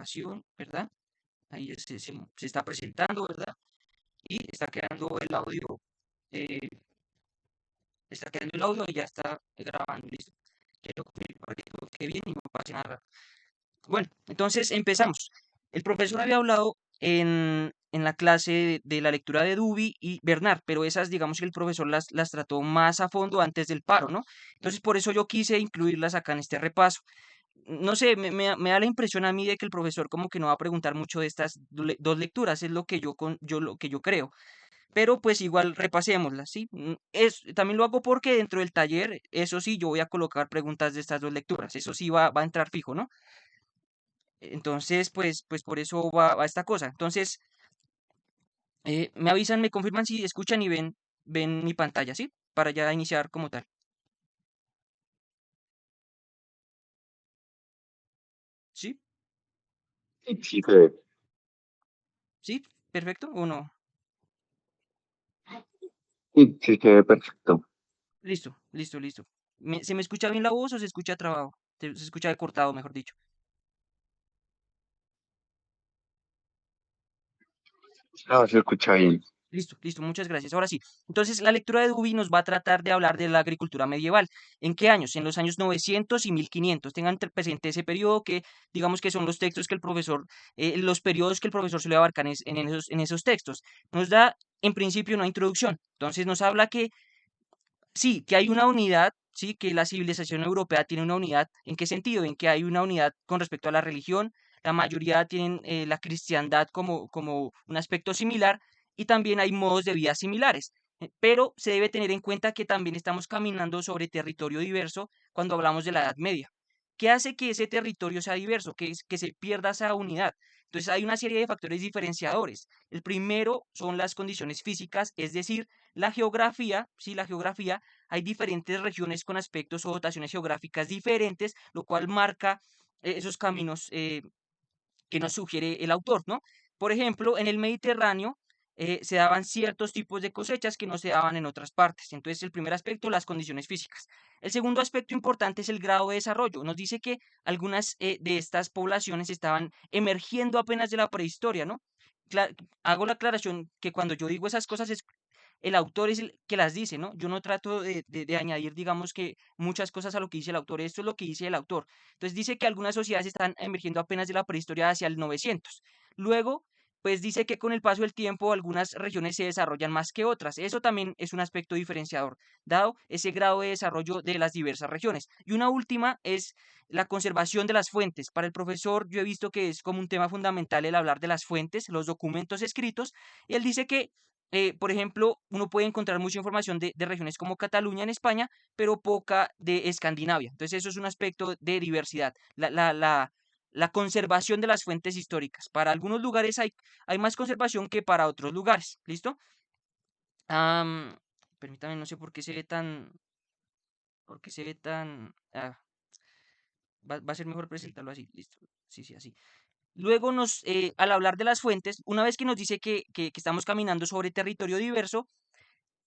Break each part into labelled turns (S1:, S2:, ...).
S1: grabación, ¿verdad? Ahí se está presentando, ¿verdad? Y está quedando el audio, eh, y ya está grabando, listo. Quiero confirmar que todo quede bien y no pase nada. Bueno, entonces empezamos. El profesor había hablado en la clase de la lectura de Duby y Bernard, pero esas, digamos que el profesor las trató más a fondo antes del paro, ¿no? Entonces, por eso yo quise incluirlas acá en este repaso. No sé, me da la impresión a mí de que el profesor como que no va a preguntar mucho de estas dos lecturas, es lo que lo que yo creo. Pero pues igual repasémoslas, ¿sí? También lo hago porque dentro del taller, eso sí, yo voy a colocar preguntas de estas dos lecturas, eso sí va a entrar fijo, ¿no? Entonces, pues por eso va esta cosa. Entonces, me avisan, me confirman si escuchan y ven mi pantalla, ¿sí? Para ya iniciar como tal. ¿Sí?
S2: Sí, sí, se ve.
S1: ¿Sí? ¿Perfecto o no?
S2: Sí, sí, se ve perfecto.
S1: Listo, listo, listo. ¿Se me escucha bien la voz o se escucha trabado? Se escucha cortado, mejor dicho.
S2: No, se escucha bien.
S1: Listo, listo, muchas gracias. Ahora sí. Entonces, la lectura de Duby nos va a tratar de hablar de la agricultura medieval. ¿En qué años? En los años 900 y 1500. Tengan presente ese periodo que, digamos que son los textos que el profesor, los periodos que el profesor suele abarcar en esos textos. Nos da, en principio, una introducción. Entonces, nos habla que sí, que hay una unidad, sí, que la civilización europea tiene una unidad. ¿En qué sentido? En que hay una unidad con respecto a la religión. La mayoría tienen la cristiandad como un aspecto similar y también hay modos de vida similares. Pero se debe tener en cuenta que también estamos caminando sobre territorio diverso cuando hablamos de la Edad Media. ¿Qué hace que ese territorio sea diverso? Que se pierda esa unidad. Entonces hay una serie de factores diferenciadores. El primero son las condiciones físicas, es decir, la geografía, sí, la geografía, hay diferentes regiones con aspectos o dotaciones geográficas diferentes, lo cual marca esos caminos que nos sugiere el autor, ¿no? Por ejemplo, en el Mediterráneo se daban ciertos tipos de cosechas que no se daban en otras partes. Entonces, el primer aspecto, las condiciones físicas. El segundo aspecto importante es el grado de desarrollo. Nos dice que algunas de estas poblaciones estaban emergiendo apenas de la prehistoria, ¿no? Hago la aclaración que cuando yo digo esas cosas es el autor es el que las dice, ¿no? Yo no trato de añadir, digamos que muchas cosas a lo que dice el autor, esto es lo que dice el autor. Entonces dice que algunas sociedades están emergiendo apenas de la prehistoria hacia el 900. Luego, pues dice que con el paso del tiempo algunas regiones se desarrollan más que otras. Eso también es un aspecto diferenciador, dado ese grado de desarrollo de las diversas regiones. Y una última es la conservación de las fuentes. Para el profesor, yo he visto que es como un tema fundamental el hablar de las fuentes, los documentos escritos, y él dice que por ejemplo, uno puede encontrar mucha información de regiones como Cataluña en España, pero poca de Escandinavia. Entonces, eso es un aspecto de diversidad, la conservación de las fuentes históricas. Para algunos lugares hay más conservación que para otros lugares. ¿Listo? Am, permítame, no sé por qué se ve por qué se ve va a ser mejor presentarlo así. Listo. Sí, sí, así. Luego al hablar de las fuentes, una vez que nos dice que estamos caminando sobre territorio diverso,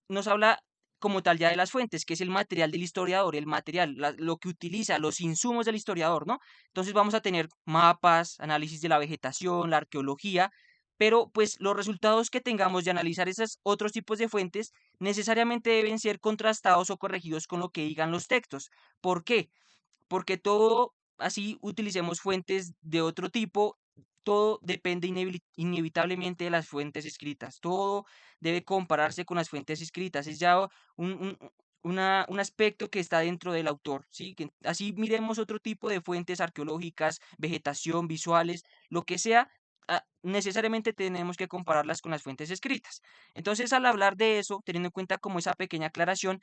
S1: nos habla como tal ya de las fuentes, que es el material del historiador, el material, lo que utiliza, los insumos del historiador, ¿no? Entonces vamos a tener mapas, análisis de la vegetación, la arqueología, pero pues los resultados que tengamos de analizar esos otros tipos de fuentes necesariamente deben ser contrastados o corregidos con lo que digan los textos. ¿Por qué? Porque todo, así utilicemos fuentes de otro tipo, todo depende inevitablemente de las fuentes escritas. Todo debe compararse con las fuentes escritas. Es ya un, un- un aspecto que está dentro del autor, ¿sí? Así miremos otro tipo de fuentes arqueológicas, vegetación, visuales, lo que sea. Necesariamente tenemos que compararlas con las fuentes escritas. Entonces, al hablar de eso, teniendo en cuenta como esa pequeña aclaración,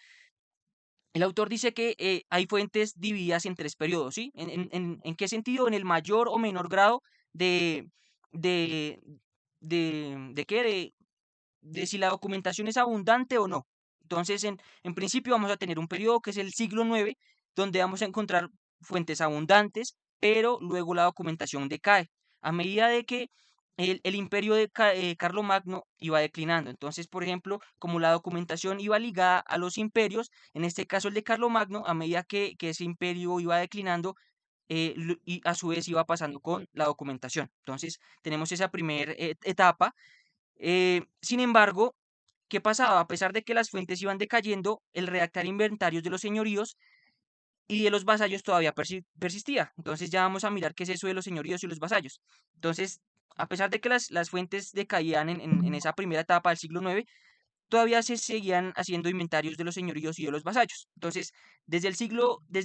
S1: el autor dice que hay fuentes divididas en tres periodos, ¿sí? ¿En qué sentido? En el mayor o menor grado de, de, de qué, de si la documentación es abundante o no. Entonces, en principio vamos a tener un periodo que es el siglo IX, donde vamos a encontrar fuentes abundantes, pero luego la documentación decae. A medida de que el imperio de Carlomagno iba declinando. Entonces, por ejemplo, como la documentación iba ligada a los imperios, en este caso el de Carlomagno, a medida que ese imperio iba declinando, y a su vez iba pasando con la documentación. Entonces, tenemos esa primera etapa. Sin embargo, ¿qué pasaba? A pesar de que las fuentes iban decayendo, el redactar inventarios de los señoríos y de los vasallos todavía persistía. Entonces ya vamos a mirar qué es eso de los señoríos y los vasallos. Entonces, a pesar de que las fuentes decaían en esa primera etapa del siglo IX, todavía se seguían haciendo inventarios de los señoríos y de los vasallos. Entonces, desde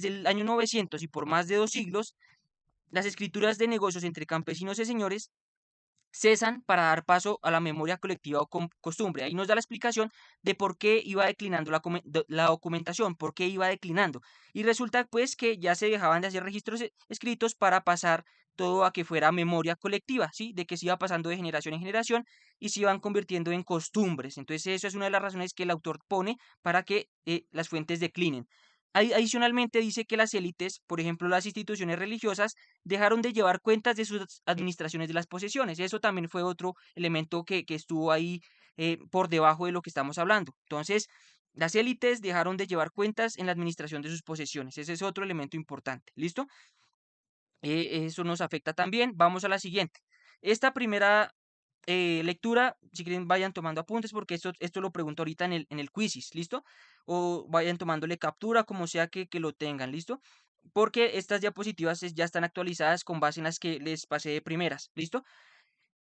S1: el año 900 y por más de 2 siglos, las escrituras de negocios entre campesinos y señores cesan para dar paso a la memoria colectiva o costumbre. Ahí nos da la explicación de por qué iba declinando la documentación, por qué iba declinando. Y resulta pues que ya se dejaban de hacer registros escritos para pasar todo a que fuera memoria colectiva, ¿sí? De que se iba pasando de generación en generación y se iban convirtiendo en costumbres. Entonces eso es una de las razones que el autor pone para que las fuentes declinen. Adicionalmente dice que las élites, por ejemplo las instituciones religiosas, dejaron de llevar cuentas de sus administraciones de las posesiones. Eso también fue otro elemento que estuvo ahí por debajo de lo que estamos hablando. Entonces, las élites dejaron de llevar cuentas en la administración de sus posesiones. Ese es otro elemento importante. ¿Listo? Eso nos afecta también. Vamos a la siguiente. Esta primera lectura, si quieren vayan tomando apuntes porque esto lo pregunto ahorita en el quizzes, ¿listo? O vayan tomándole captura, como sea que lo tengan, ¿listo? Porque estas diapositivas ya están actualizadas con base en las que les pasé de primeras, ¿listo?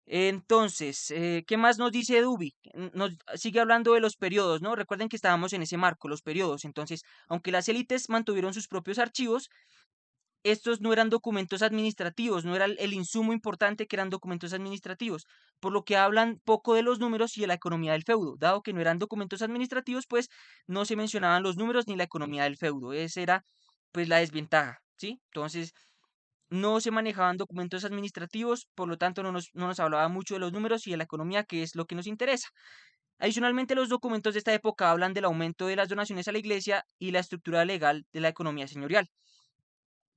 S1: Entonces, ¿qué más nos dice Duby? Nos sigue hablando de los periodos, ¿no? Recuerden que estábamos en ese marco, los periodos. Entonces, aunque las élites mantuvieron sus propios archivos, estos no eran documentos administrativos, no era el insumo importante que eran documentos administrativos, por lo que hablan poco de los números y de la economía del feudo. Dado que no eran documentos administrativos, pues no se mencionaban los números ni la economía del feudo. Esa era pues la desventaja, ¿sí? Entonces, no se manejaban documentos administrativos, por lo tanto no nos hablaba mucho de los números y de la economía, que es lo que nos interesa. Adicionalmente, los documentos de esta época hablan del aumento de las donaciones a la iglesia y la estructura legal de la economía señorial.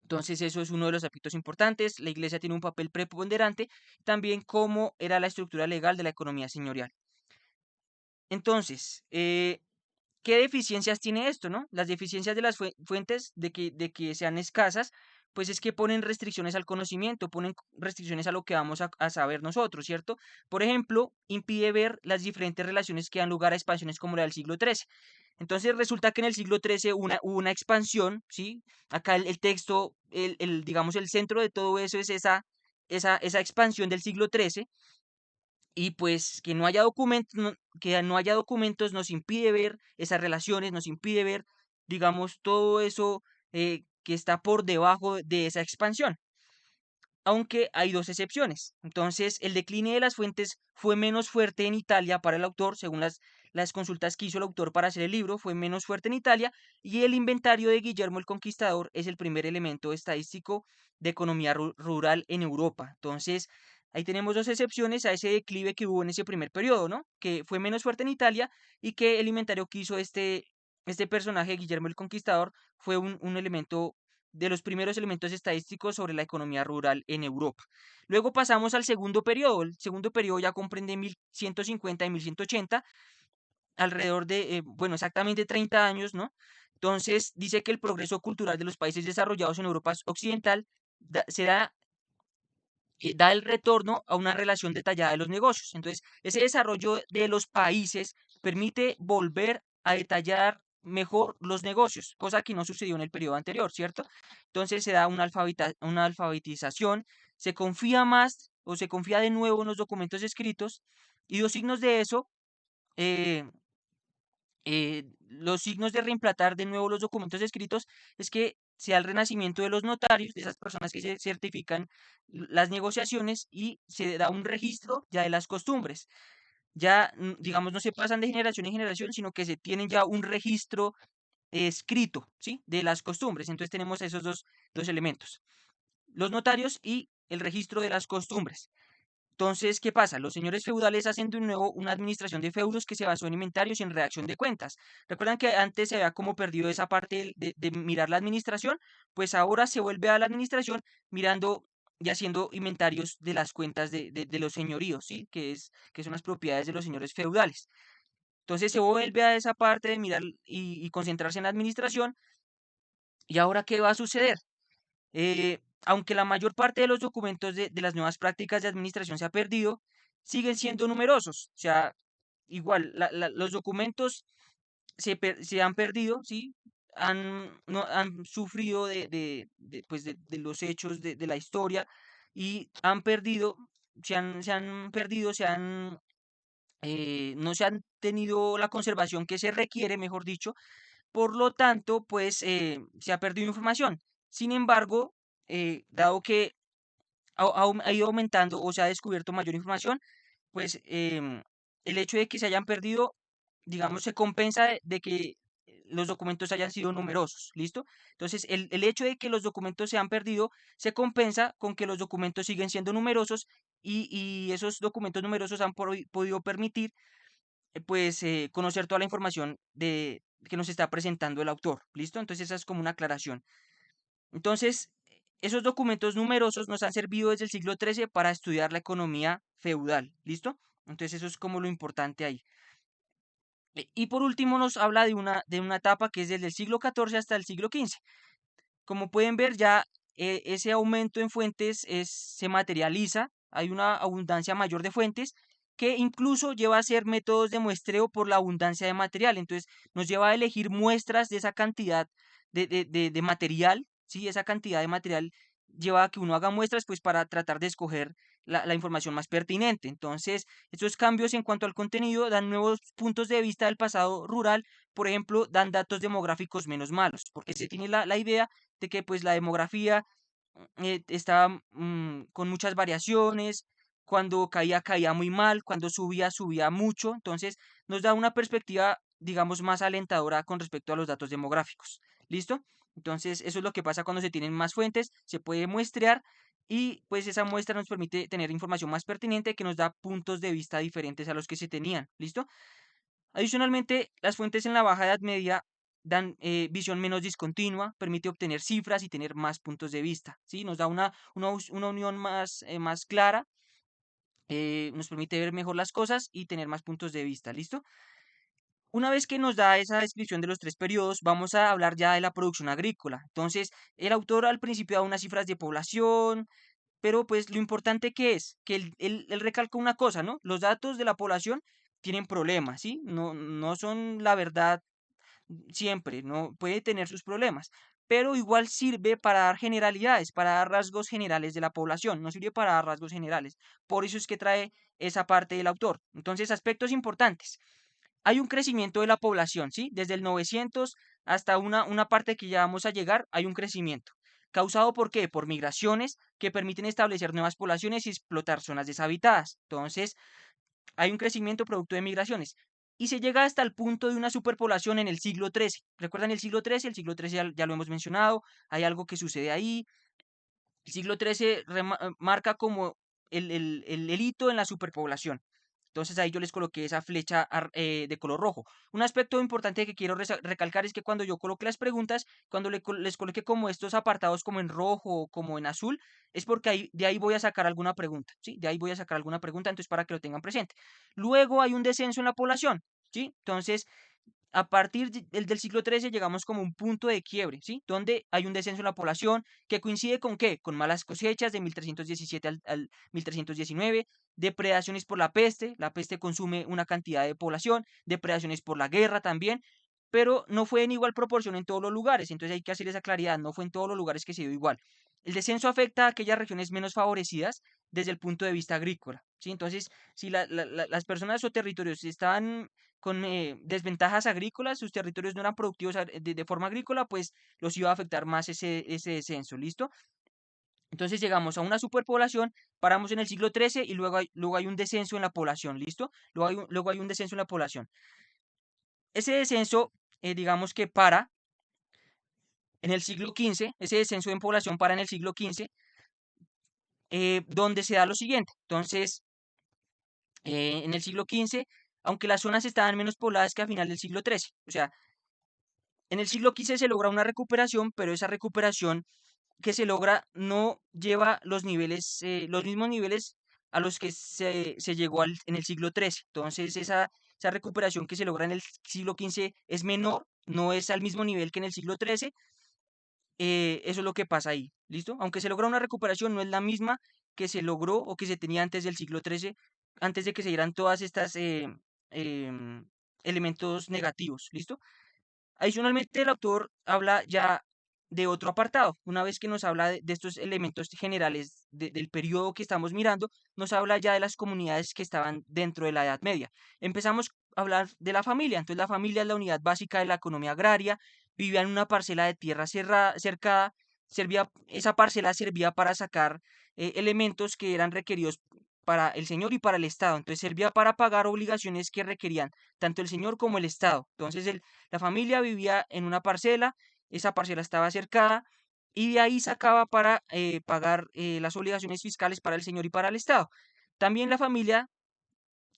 S1: Entonces, eso es uno de los aspectos importantes. La iglesia tiene un papel preponderante, también cómo era la estructura legal de la economía señorial. Entonces, ¿qué deficiencias tiene esto, no? Las deficiencias de las fuentes de que sean escasas, pues es que ponen restricciones al conocimiento, ponen restricciones a lo que vamos a saber nosotros, ¿cierto? Por ejemplo, impide ver las diferentes relaciones que dan lugar a expansiones como la del siglo XIII. Entonces resulta que en el siglo XIII hubo una expansión, ¿sí? Acá el texto, digamos, el centro de todo eso es esa expansión del siglo XIII y pues que no haya documentos, que no haya documentos nos impide ver esas relaciones, nos impide ver, digamos, todo eso que está por debajo de esa expansión, aunque hay dos excepciones. Entonces, el decline de las fuentes fue menos fuerte en Italia para el autor, según las consultas que hizo el autor para hacer el libro, fue menos fuerte en Italia, y el inventario de Guillermo el Conquistador es el primer elemento estadístico de economía rural en Europa. Entonces, ahí tenemos dos excepciones a ese declive que hubo en ese primer periodo, ¿no? Que fue menos fuerte en Italia y que el inventario que hizo este personaje, Guillermo el Conquistador, fue un elemento de los primeros elementos estadísticos sobre la economía rural en Europa. Luego pasamos al segundo periodo. El segundo periodo ya comprende 1150 y 1180, alrededor de, bueno, exactamente 30 años, ¿no? Entonces dice que el progreso cultural de los países desarrollados en Europa Occidental da el retorno a una relación detallada de los negocios. Entonces, ese desarrollo de los países permite volver a detallar mejor los negocios, cosa que no sucedió en el periodo anterior, ¿cierto? Entonces se da una alfabetización, se confía más o se confía de nuevo en los documentos escritos y los signos de eso, eh, los signos de reimplantar de nuevo los documentos escritos es que sea el renacimiento de los notarios, de esas personas que se certifican las negociaciones y se da un registro ya de las costumbres. Ya, digamos, no se pasan de generación en generación, sino que se tienen ya un registro escrito, ¿sí? De las costumbres. Entonces tenemos esos dos elementos, los notarios y el registro de las costumbres. Entonces, ¿qué pasa? Los señores feudales hacen de nuevo una administración de feudos que se basó en inventarios y en redacción de cuentas. ¿Recuerdan que antes se había como perdido esa parte de mirar la administración? Pues ahora se vuelve a la administración mirando y haciendo inventarios de las cuentas de los señoríos, ¿sí? Que son las propiedades de los señores feudales. Entonces se vuelve a esa parte de mirar y concentrarse en la administración. ¿Y ahora qué va a suceder? Aunque la mayor parte de los documentos de las nuevas prácticas de administración se ha perdido, siguen siendo numerosos. O sea, igual, los documentos se han perdido, ¿sí? No, han sufrido pues de los hechos de la historia y han perdido, se han perdido, no se han tenido la conservación que se requiere, mejor dicho. Por lo tanto, pues se ha perdido información. Sin embargo, dado que ha ido aumentando o se ha descubierto mayor información, pues el hecho de que se hayan perdido, digamos, se compensa de que los documentos hayan sido numerosos, ¿listo? Entonces, el hecho de que los documentos se han perdido se compensa con que los documentos siguen siendo numerosos y esos documentos numerosos han podido permitir, pues, conocer toda la información que nos está presentando el autor, ¿listo? Entonces, esa es como una aclaración. Entonces, esos documentos numerosos nos han servido desde el siglo XIII para estudiar la economía feudal, ¿listo? Entonces, eso es como lo importante ahí. Y por último, nos habla de una etapa que es desde el siglo XIV hasta el siglo XV. Como pueden ver, ya ese aumento en fuentes se materializa, hay una abundancia mayor de fuentes que incluso lleva a ser métodos de muestreo por la abundancia de material. Entonces, nos lleva a elegir muestras de esa cantidad de material, ¿sí? Esa cantidad de material lleva a que uno haga muestras pues para tratar de escoger la información más pertinente. Entonces, estos cambios en cuanto al contenido dan nuevos puntos de vista del pasado rural. Por ejemplo, dan datos demográficos menos malos, porque se tiene la idea de que pues la demografía estaba con muchas variaciones, cuando caía, caía muy mal, cuando subía, subía mucho, entonces nos da una perspectiva, digamos, más alentadora con respecto a los datos demográficos. ¿Listo? Entonces, eso es lo que pasa cuando se tienen más fuentes, se puede muestrear y pues esa muestra nos permite tener información más pertinente que nos da puntos de vista diferentes a los que se tenían. ¿Listo? Adicionalmente, las fuentes en la Baja Edad Media dan visión menos discontinua, permite obtener cifras y tener más puntos de vista, ¿sí? Nos da una unión más clara, nos permite ver mejor las cosas y tener más puntos de vista, ¿listo? Una vez que nos da esa descripción de los tres periodos, vamos a hablar ya de la producción agrícola. Entonces, el autor al principio da unas cifras de población, pero pues lo importante que es, que él recalca una cosa, ¿no? Los datos de la población tienen problemas, ¿sí? No son la verdad siempre, no puede tener sus problemas, pero igual sirve para dar generalidades, para dar rasgos generales de la población, no sirve para dar rasgos generales. Por eso es que trae esa parte del autor. Entonces, aspectos importantes. Hay un crecimiento de la población, ¿sí? Desde el 900 hasta una parte que ya vamos a llegar, hay un crecimiento. ¿Causado por qué? Por migraciones que permiten establecer nuevas poblaciones y explotar zonas deshabitadas. Entonces, hay un crecimiento producto de migraciones. Y se llega hasta el punto de una superpoblación en el siglo XIII. ¿Recuerdan el siglo XIII? El siglo XIII ya lo hemos mencionado. Hay algo que sucede ahí. El siglo XIII marca como el hito en la superpoblación. Entonces ahí yo les coloqué esa flecha de color rojo. Un aspecto importante que quiero recalcar es que cuando yo coloque las preguntas, cuando les coloque como estos apartados como en rojo o como en azul, es porque de ahí voy a sacar alguna pregunta, ¿sí? De ahí voy a sacar alguna pregunta, entonces para que lo tengan presente. Luego hay un descenso en la población, ¿sí? Entonces a partir del siglo XIII llegamos como un punto de quiebre, ¿sí? Donde hay un descenso en la población que coincide con ¿qué? Con malas cosechas de 1317 al 1319, depredaciones por la peste consume una cantidad de población, depredaciones por la guerra también, pero no fue en igual proporción en todos los lugares, entonces hay que hacer esa claridad, no fue en todos los lugares que se dio igual. El descenso afecta a aquellas regiones menos favorecidas desde el punto de vista agrícola, ¿sí? Entonces, si las personas o territorios estaban con desventajas agrícolas, sus territorios no eran productivos de forma agrícola, pues los iba a afectar más ese descenso, ¿listo? Entonces llegamos a una superpoblación, paramos en el siglo XIII y luego hay un descenso en la población, ¿listo? Luego hay un descenso en la población. Ese descenso, digamos que para en el siglo XV, ese descenso en población para en el siglo XV, donde se da lo siguiente. Entonces, en el siglo XV, aunque las zonas estaban menos pobladas que a final del siglo XIII, o sea, en el siglo XV se logra una recuperación, pero esa recuperación que se logra no lleva los mismos niveles a los que se llegó en el siglo XIII. Entonces, esa recuperación que se logra en el siglo XV es menor, no es al mismo nivel que en el siglo XIII, eso es lo que pasa ahí, ¿listo? Aunque se logra una recuperación, no es la misma que se logró o que se tenía antes del siglo XIII, antes de que se dieran todas estas em, elementos negativos, ¿listo? Adicionalmente, el autor habla ya de otro apartado. Una vez que nos habla de estos elementos generales del periodo que estamos mirando, nos habla ya de las comunidades que estaban dentro de la Edad Media. Empezamos a hablar de la familia. Entonces, la familia es la unidad básica de la economía agraria. Vivía en una parcela de tierra cercada. Esa parcela servía para sacar elementos que eran requeridos para el señor y para el Estado. Entonces, servía para pagar obligaciones que requerían tanto el señor como el Estado. Entonces, la familia vivía en una parcela, esa parcela estaba cercada y de ahí sacaba para pagar las obligaciones fiscales para el señor y para el Estado. También la familia,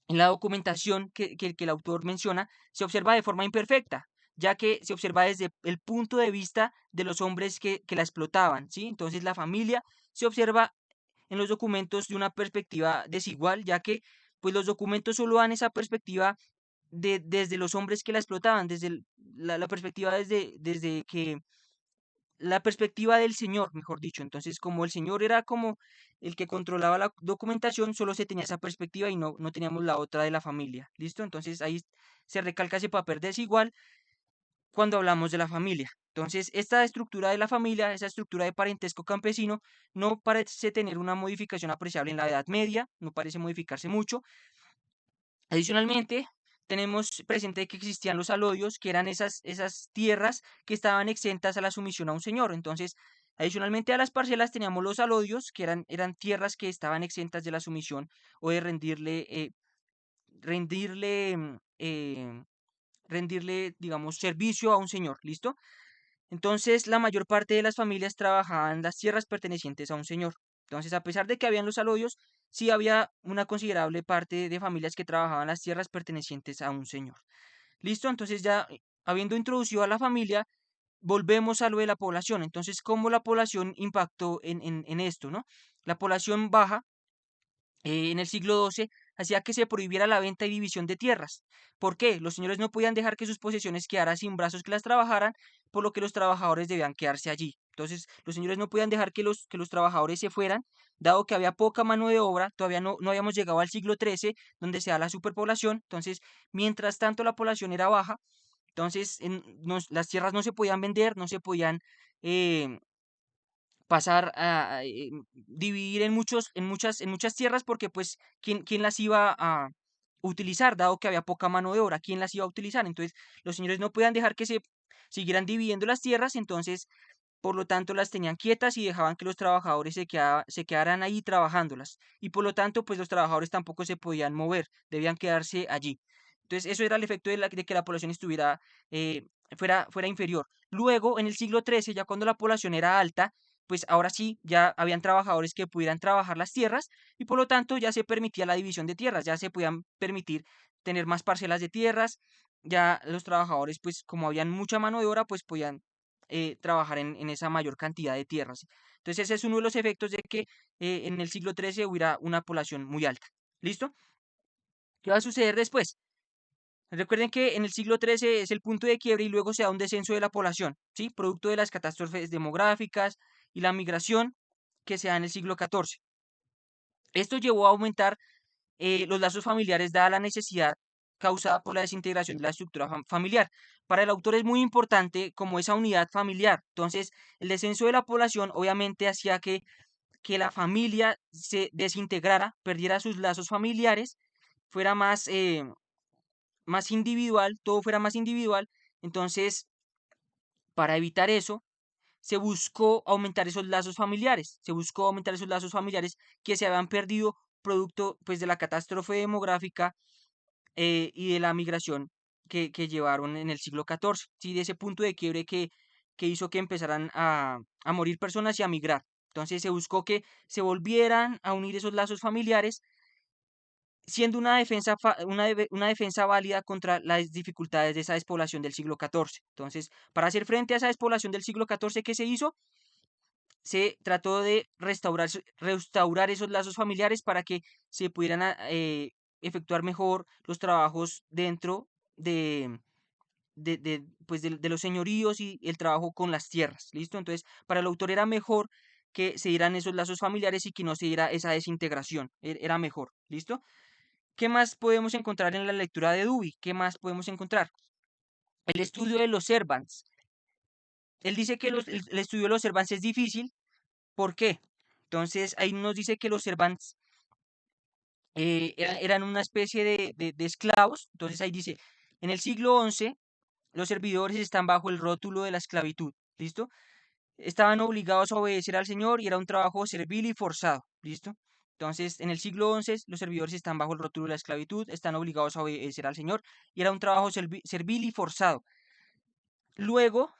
S1: en la documentación que el autor menciona, se observa de forma imperfecta, ya que se observa desde el punto de vista de los hombres que la explotaban, ¿sí? Entonces la familia se observa en los documentos de una perspectiva desigual, ya que pues los documentos solo dan esa perspectiva desde los hombres que la explotaban, desde la perspectiva desde que la perspectiva del señor, mejor dicho. Entonces, como el señor era como el que controlaba la documentación, solo se tenía esa perspectiva y no teníamos la otra de la familia. ¿Listo? Entonces ahí se recalca ese papel desigual cuando hablamos de la familia. Entonces, esta estructura de la familia, esa estructura de parentesco campesino, no parece tener una modificación apreciable en la Edad Media, no parece modificarse mucho. Adicionalmente, tenemos presente que existían los alodios, que eran esas tierras que estaban exentas a la sumisión a un señor. Entonces, adicionalmente a las parcelas teníamos los alodios, que eran tierras que estaban exentas de la sumisión o de rendirle, rendirle, digamos, servicio a un señor. ¿Listo? Entonces, la mayor parte de las familias trabajaban las tierras pertenecientes a un señor. Entonces, a pesar de que habían los alodios, sí había una considerable parte de familias que trabajaban las tierras pertenecientes a un señor. ¿Listo? Entonces, ya habiendo introducido a la familia, volvemos a lo de la población. Entonces, ¿cómo la población impactó en esto, no? La población baja en el siglo XII hacía que se prohibiera la venta y división de tierras. ¿Por qué? Los señores no podían dejar que sus posesiones quedaran sin brazos que las trabajaran, por lo que los trabajadores debían quedarse allí. Entonces, los señores no podían dejar que los trabajadores se fueran, dado que había poca mano de obra, todavía no habíamos llegado al siglo XIII, donde se da la superpoblación. Entonces, mientras tanto la población era baja, entonces las tierras no se podían vender, no se podían eh, pasar dividir en muchas tierras porque pues ¿quién las iba a utilizar dado que había poca mano de obra? ¿Quién las iba a utilizar? Entonces los señores no podían dejar que se siguieran dividiendo las tierras, entonces por lo tanto las tenían quietas y dejaban que los trabajadores se quedaran ahí trabajándolas y por lo tanto pues los trabajadores tampoco se podían mover, debían quedarse allí. Entonces eso era el efecto de que la población estuviera fuera inferior. Luego, en el siglo XIII, ya cuando la población era alta, pues ahora sí, ya habían trabajadores que pudieran trabajar las tierras y por lo tanto ya se permitía la división de tierras, ya se podían permitir tener más parcelas de tierras, ya los trabajadores, pues como habían mucha mano de obra, pues podían trabajar en esa mayor cantidad de tierras. Entonces ese es uno de los efectos de que en el siglo XIII hubiera una población muy alta. ¿Listo? ¿Qué va a suceder después? Recuerden que en el siglo XIII es el punto de quiebre y luego se da un descenso de la población, ¿sí? Producto de las catástrofes demográficas y la migración que se da en el siglo XIV. Esto llevó a aumentar los lazos familiares dada la necesidad causada por la desintegración de la estructura familiar. Para el autor es muy importante como esa unidad familiar. Entonces, el descenso de la población obviamente hacía que la familia se desintegrara, perdiera sus lazos familiares, fuera más individual, todo fuera más individual. Entonces, para evitar eso, se buscó aumentar esos lazos familiares, se buscó aumentar esos lazos familiares que se habían perdido producto pues de la catástrofe demográfica y de la migración que llevaron en el siglo XIV, ¿sí? De ese punto de quiebre que hizo que empezaran a morir personas y a migrar. Entonces se buscó que se volvieran a unir esos lazos familiares siendo una defensa válida contra las dificultades de esa despoblación del siglo XIV. Entonces, para hacer frente a esa despoblación del siglo XIV, ¿qué se hizo? Se trató de restaurar esos lazos familiares para que se pudieran efectuar mejor los trabajos dentro de, de los señoríos y el trabajo con las tierras, ¿listo? Entonces, para el autor era mejor que se dieran esos lazos familiares y que no se diera esa desintegración, era mejor, ¿listo? ¿Qué más podemos encontrar en la lectura de Dewey? ¿Qué más podemos encontrar? El estudio de los servants. Él dice que el estudio de los servants es difícil. ¿Por qué? Entonces, ahí nos dice que los servants eran una especie de esclavos. Entonces, ahí dice, en el siglo XI, los servidores están bajo el rótulo de la esclavitud. ¿Listo? Estaban obligados a obedecer al Señor y era un trabajo servil y forzado. ¿Listo? Entonces, en el siglo XI, los servidores están bajo el rótulo de la esclavitud, están obligados a obedecer al Señor y era un trabajo servil y forzado. Luego,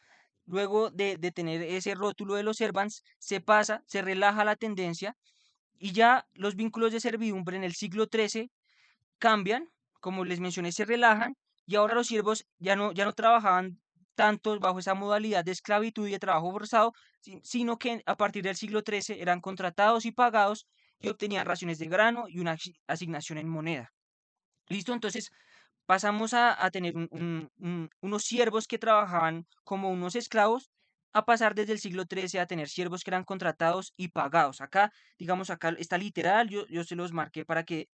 S1: luego de tener ese rótulo de los servants, se pasa, se relaja la tendencia y ya los vínculos de servidumbre en el siglo XIII cambian, como les mencioné, se relajan y ahora los siervos ya no trabajaban tanto bajo esa modalidad de esclavitud y de trabajo forzado, sino que a partir del siglo XIII eran contratados y pagados y obtenían raciones de grano y una asignación en moneda. ¿Listo? Entonces pasamos a tener unos siervos que trabajaban como unos esclavos, a pasar desde el siglo XIII a tener siervos que eran contratados y pagados. Acá, digamos, acá está literal, yo se los marqué para que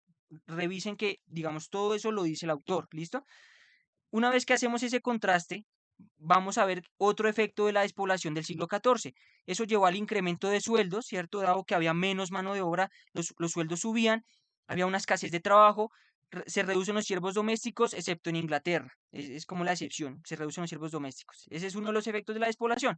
S1: revisen que, digamos, todo eso lo dice el autor, ¿listo? Una vez que hacemos ese contraste, vamos a ver otro efecto de la despoblación del siglo XIV. Eso llevó al incremento de sueldos, ¿cierto? Dado que había menos mano de obra, los sueldos subían, había una escasez de trabajo, se reducen los siervos domésticos, excepto en Inglaterra. Es como la excepción, se reducen los siervos domésticos. Ese es uno de los efectos de la despoblación.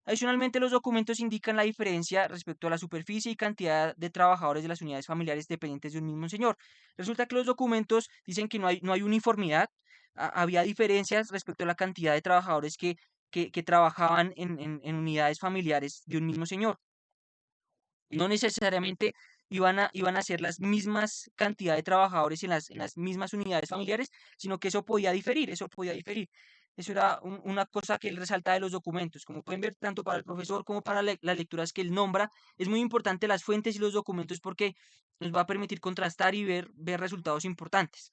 S1: Adicionalmente, los documentos indican la diferencia respecto a la superficie y cantidad de trabajadores de las unidades familiares dependientes de un mismo señor. Resulta que los documentos dicen que no hay uniformidad, había diferencias respecto a la cantidad de trabajadores que trabajaban en unidades familiares de un mismo señor. No necesariamente iban a ser las mismas cantidad de trabajadores en las mismas unidades familiares, sino que eso podía diferir, eso podía diferir. Eso era una cosa que él resalta de los documentos. Como pueden ver, tanto para el profesor como para las lecturas que él nombra, es muy importante las fuentes y los documentos porque nos va a permitir contrastar y ver resultados importantes.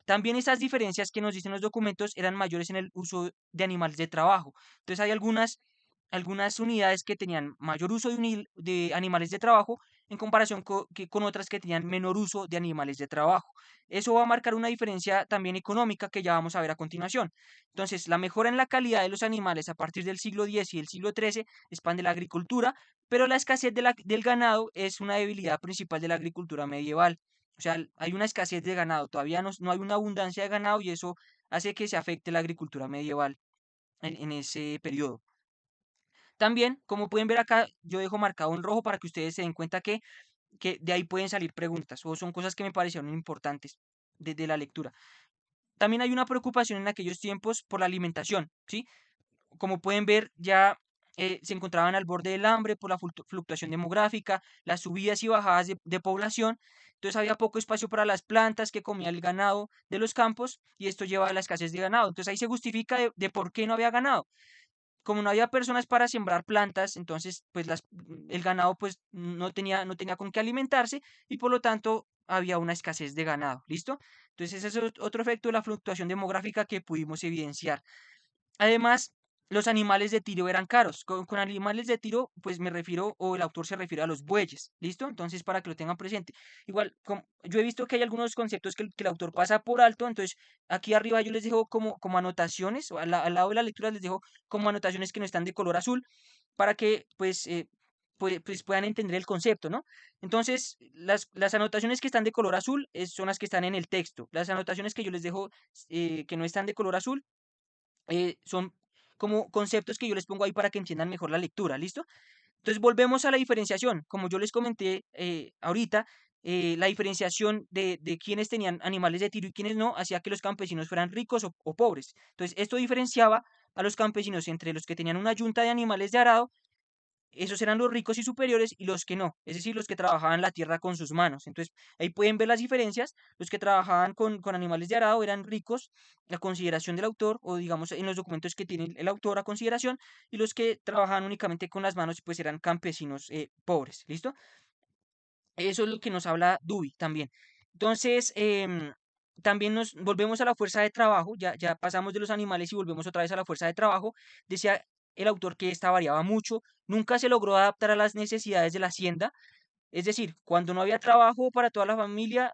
S1: También esas diferencias que nos dicen los documentos eran mayores en el uso de animales de trabajo. Entonces hay algunas unidades que tenían mayor uso de animales de trabajo en comparación con otras que tenían menor uso de animales de trabajo. Eso va a marcar una diferencia también económica que ya vamos a ver a continuación. Entonces, la mejora en la calidad de los animales a partir del siglo X y el siglo XIII expande la agricultura, pero la escasez del ganado es una debilidad principal de la agricultura medieval. O sea, hay una escasez de ganado, todavía no hay una abundancia de ganado y eso hace que se afecte la agricultura medieval en ese periodo. También, como pueden ver acá, yo dejo marcado en rojo para que ustedes se den cuenta que de ahí pueden salir preguntas o son cosas que me parecieron importantes desde la lectura. También hay una preocupación en aquellos tiempos por la alimentación, ¿sí? Como pueden ver, ya se encontraban al borde del hambre por la fluctuación demográfica, las subidas y bajadas de población. Entonces había poco espacio para las plantas que comía el ganado de los campos y esto lleva a la escasez de ganado. Entonces ahí se justifica de por qué no había ganado. Como no había personas para sembrar plantas, entonces pues el ganado pues no tenía con qué alimentarse y por lo tanto había una escasez de ganado, ¿listo? Entonces ese es otro efecto de la fluctuación demográfica que pudimos evidenciar. Además, los animales de tiro eran caros. Con animales de tiro, pues me refiero, o el autor se refiere a los bueyes, ¿listo? Entonces, para que lo tengan presente. Igual, yo he visto que hay algunos conceptos que el autor pasa por alto, entonces aquí arriba yo les dejo como anotaciones, o al lado de la lectura les dejo como anotaciones que no están de color azul, para que pues puedan entender el concepto, ¿no? Entonces, las anotaciones que están de color azul son las que están en el texto. Las anotaciones que yo les dejo que no están de color azul son como conceptos que yo les pongo ahí para que entiendan mejor la lectura, ¿listo? Entonces volvemos a la diferenciación. Como yo les comenté ahorita, la diferenciación de quienes tenían animales de tiro y quienes no hacía que los campesinos fueran ricos o pobres. Entonces esto diferenciaba a los campesinos entre los que tenían una yunta de animales de arado, esos eran los ricos y superiores y los que no, es decir, los que trabajaban la tierra con sus manos. Entonces, ahí pueden ver las diferencias. Los que trabajaban con animales de arado eran ricos a consideración del autor, o digamos en los documentos que tiene el autor a consideración, y los que trabajaban únicamente con las manos, pues eran campesinos pobres. ¿Listo? Eso es lo que nos habla Dewey también. Entonces, también nos volvemos a la fuerza de trabajo, ya pasamos de los animales y volvemos otra vez a la fuerza de trabajo. Decía el autor que esta variaba mucho, nunca se logró adaptar a las necesidades de la hacienda, es decir, cuando no había trabajo para toda la familia,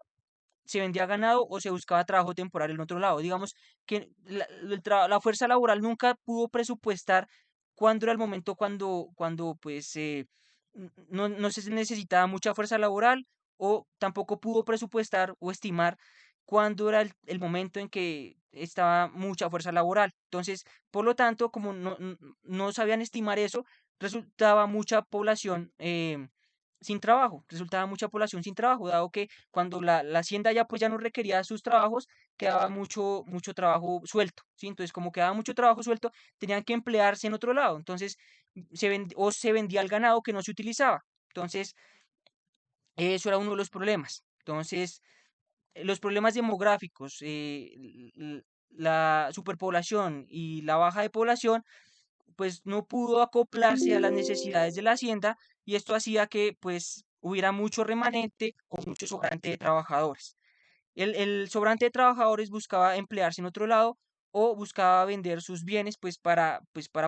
S1: se vendía ganado o se buscaba trabajo temporal en otro lado. Digamos que la fuerza laboral nunca pudo presupuestar cuándo era el momento cuando pues no se necesitaba mucha fuerza laboral o tampoco pudo presupuestar o estimar cuándo era el momento en que estaba mucha fuerza laboral. Entonces, por lo tanto, como no sabían estimar eso, resultaba mucha población sin trabajo, resultaba mucha población sin trabajo, dado que cuando la hacienda ya pues ya no requería sus trabajos, quedaba mucho trabajo suelto, ¿sí? Entonces, como quedaba mucho trabajo suelto, tenían que emplearse en otro lado. Entonces, o se vendía el ganado que no se utilizaba. Entonces, eso era uno de los problemas. Entonces, los problemas demográficos, la superpoblación y la baja de población, pues no pudo acoplarse a las necesidades de la hacienda y esto hacía que pues hubiera mucho remanente o mucho sobrante de trabajadores. El sobrante de trabajadores buscaba emplearse en otro lado o buscaba vender sus bienes pues para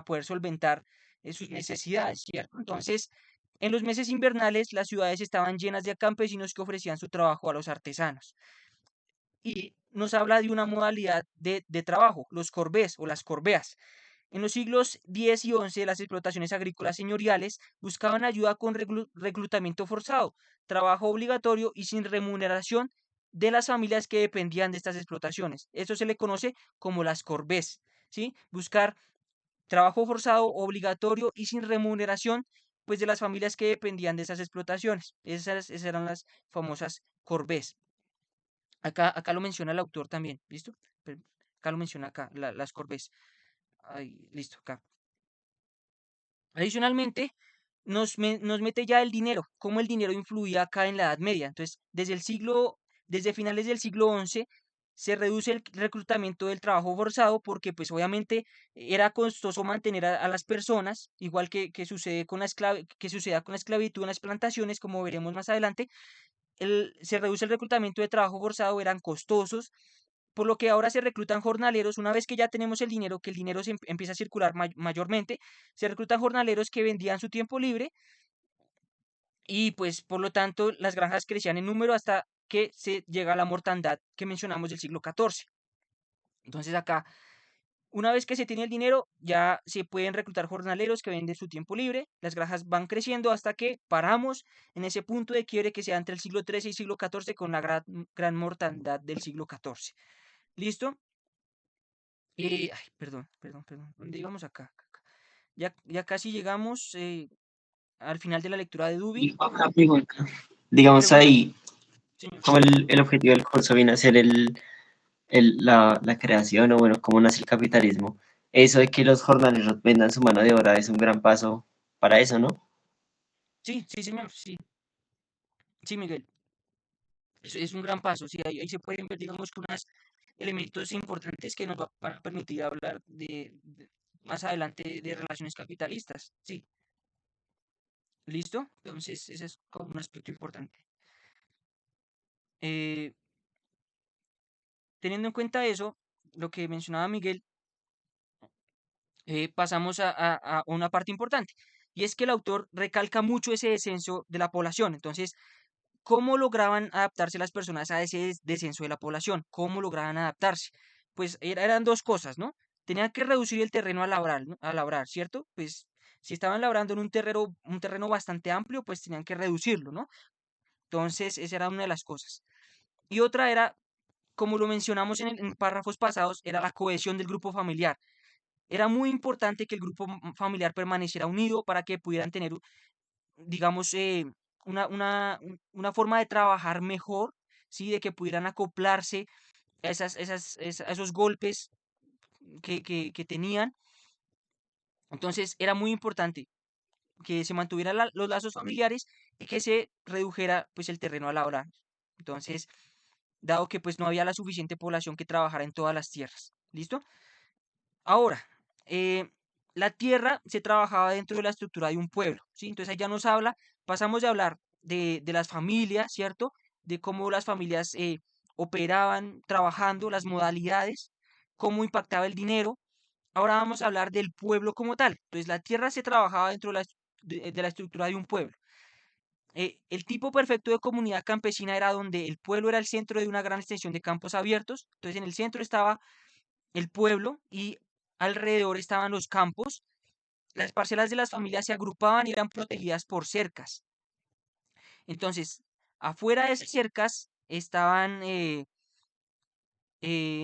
S1: poder solventar sus necesidades, ¿cierto? Entonces, en los meses invernales, las ciudades estaban llenas de campesinos que ofrecían su trabajo a los artesanos. Y nos habla de una modalidad de trabajo, los corbés o las corbeas. En los siglos X y XI, las explotaciones agrícolas señoriales buscaban ayuda con reclutamiento forzado, trabajo obligatorio y sin remuneración de las familias que dependían de estas explotaciones. Eso se le conoce como las corbés, ¿sí? Buscar trabajo forzado, obligatorio y sin remuneración, pues de las familias que dependían de esas explotaciones. Esas eran las famosas corbés. Acá lo menciona el autor también, ¿listo? Acá lo menciona acá, las corbés. Ahí, listo, acá. Adicionalmente, nos mete ya el dinero, cómo el dinero influía acá en la Edad Media. Entonces, desde finales del siglo XI, se reduce el reclutamiento del trabajo forzado porque, pues, obviamente era costoso mantener a las personas, igual que sucede con que suceda con la esclavitud en las plantaciones, como veremos más adelante. Se reduce el reclutamiento de trabajo forzado, eran costosos, por lo que ahora se reclutan jornaleros. Una vez que ya tenemos el dinero, que el dinero empieza a circular mayormente, se reclutan jornaleros que vendían su tiempo libre y pues por lo tanto las granjas crecían en número hasta que se llega a la mortandad que mencionamos del siglo XIV. Entonces acá, una vez que se tiene el dinero, ya se pueden reclutar jornaleros que venden su tiempo libre, las granjas van creciendo hasta que paramos en ese punto de quiebre que se da entre el siglo XIII y siglo XIV con la gran mortandad del siglo XIV. ¿Listo? Ay, perdón. ¿Dónde íbamos acá? Acá. Ya casi llegamos al final de la lectura de
S3: Y
S1: Dubin.
S3: otra pregunta. Digamos
S1: ¿Pregunta?
S3: ahí,
S1: Señor.
S3: como el objetivo del curso viene a ser la creación o bueno, cómo nace el capitalismo. Eso de que los jornaleros vendan su mano de obra es un gran paso para eso, ¿no?
S1: Sí, señor, sí, Miguel. Es un gran paso. Sí, ahí se pueden ver, digamos, que unos elementos importantes que nos van a permitir hablar más adelante de relaciones capitalistas. Sí, ¿listo? Entonces, ese es como un aspecto importante. Eh, Teniendo en cuenta eso, lo que mencionaba Miguel, pasamos a una parte importante. Y es que el autor recalca mucho ese descenso de la población. Entonces, ¿cómo lograban adaptarse las personas a ese descenso de la población? ¿Cómo lograban adaptarse? Pues eran dos cosas, ¿no? Tenían que reducir el terreno a labrar, ¿no? A labrar, ¿cierto? Pues si estaban labrando en un terreno bastante amplio, pues tenían que reducirlo, ¿no? Entonces, esa era una de las cosas. Y otra era, como lo mencionamos en párrafos pasados, era la cohesión del grupo familiar. Era muy importante que el grupo familiar permaneciera unido para que pudieran tener, digamos, una forma de trabajar mejor, ¿sí? De que pudieran acoplarse a a esos golpes que tenían. Entonces, era muy importante que se mantuvieran los lazos familiares y que se redujera, pues, el terreno a labrar. Entonces, dado que, pues, no había la suficiente población que trabajara en todas las tierras. ¿Listo? Ahora, eh, la tierra se trabajaba dentro de la estructura de un pueblo, ¿sí? Entonces ahí ya nos habla, pasamos de hablar de las familias, ¿cierto? De cómo las familias operaban trabajando, las modalidades, cómo impactaba el dinero. Ahora vamos a hablar del pueblo como tal. Entonces, la tierra se trabajaba dentro de la estructura de un pueblo. El tipo perfecto de comunidad campesina era donde el pueblo era el centro de una gran extensión de campos abiertos. Entonces, en el centro estaba el pueblo y alrededor estaban los campos. Las parcelas de las familias se agrupaban y eran protegidas por cercas. Entonces, afuera de esas cercas estaban en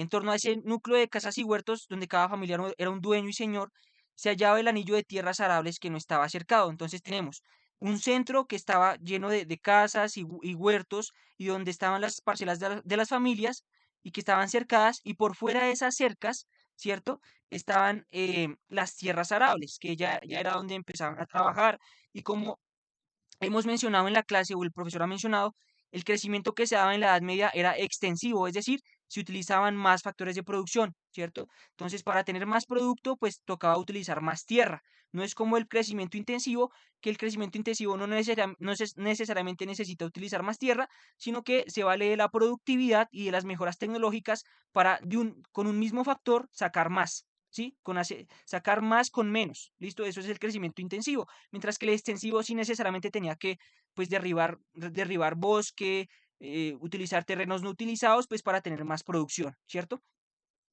S1: torno a ese núcleo de casas y huertos donde cada familia era un dueño y señor, se hallaba el anillo de tierras arables que no estaba cercado. Entonces tenemos un centro que estaba lleno de casas y huertos y donde estaban las parcelas de las familias y que estaban cercadas y por fuera de esas cercas, ¿cierto? Estaban las tierras arables, que ya era donde empezaban a trabajar y como hemos mencionado en la clase o el profesor ha mencionado, el crecimiento que se daba en la Edad Media era extensivo, es decir, se utilizaban más factores de producción, ¿cierto? Entonces, para tener más producto, pues tocaba utilizar más tierra. No es como el crecimiento intensivo, que el crecimiento intensivo no necesariamente necesita utilizar más tierra, sino que se vale de la productividad y de las mejoras tecnológicas para con un mismo factor sacar más. ¿Sí? Sacar más con menos. ¿Listo? Eso es el crecimiento intensivo. Mientras que el extensivo sí necesariamente tenía que pues derribar bosque, utilizar terrenos no utilizados pues para tener más producción, ¿cierto?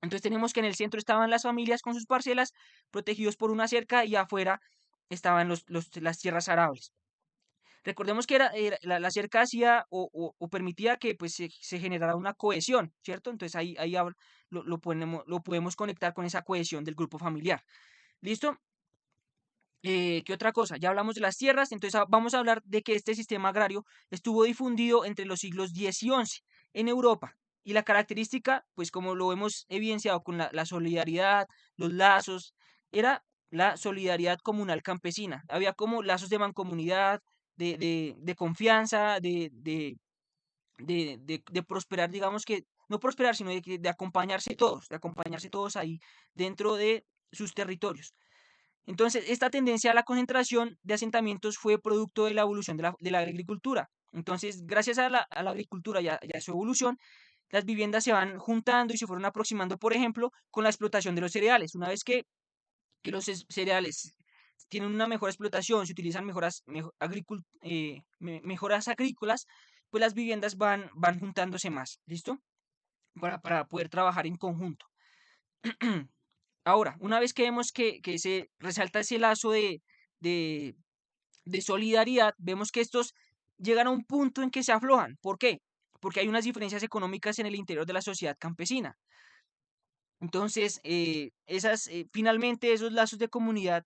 S1: Entonces tenemos que en el centro estaban las familias con sus parcelas protegidos por una cerca y afuera estaban las tierras arables. Recordemos que la cerca hacía o permitía que pues se generara una cohesión, ¿cierto? Entonces ahí lo podemos conectar con esa cohesión del grupo familiar. ¿Listo? ¿Qué otra cosa? Ya hablamos de las tierras, entonces vamos a hablar de que este sistema agrario estuvo difundido entre los siglos X y XI en Europa. Y la característica, pues como lo hemos evidenciado con la solidaridad, los lazos, era la solidaridad comunal campesina. Había como lazos de mancomunidad, de confianza, de prosperar, digamos que, no prosperar, sino de acompañarse todos ahí dentro de sus territorios. Entonces, esta tendencia a la concentración de asentamientos fue producto de la evolución de la agricultura. Entonces, gracias a la agricultura y a su evolución, las viviendas se van juntando y se fueron aproximando, por ejemplo, con la explotación de los cereales. Una vez que los cereales tienen una mejor explotación, se utilizan mejoras agrícolas, pues las viviendas van juntándose más, ¿listo? Para poder trabajar en conjunto. Ahora, una vez que vemos que se resalta ese lazo de, de solidaridad, vemos que estos llegan a un punto en que se aflojan. ¿Por qué? Porque hay unas diferencias económicas en el interior de la sociedad campesina. Entonces, finalmente esos lazos de comunidad,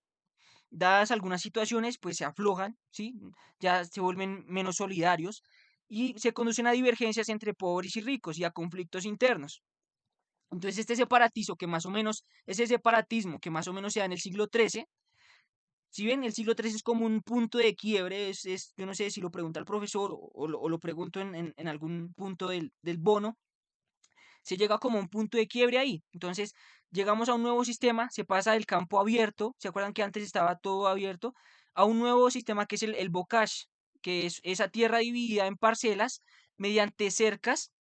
S1: dadas algunas situaciones, pues se aflojan, ¿sí? Ya se vuelven menos solidarios y se conducen a divergencias entre pobres y ricos y a conflictos internos. Entonces, ese separatismo que más o menos se da en el siglo XIII, si bien el siglo XIII es como un punto de quiebre, yo no sé si lo pregunta el profesor o lo pregunto en algún punto del bono, se llega como a un punto de quiebre ahí. Entonces, llegamos a un nuevo sistema, se pasa del campo abierto, ¿se acuerdan que antes estaba todo abierto? A un nuevo sistema que es el bocage, que es esa tierra dividida en parcelas mediante cercas.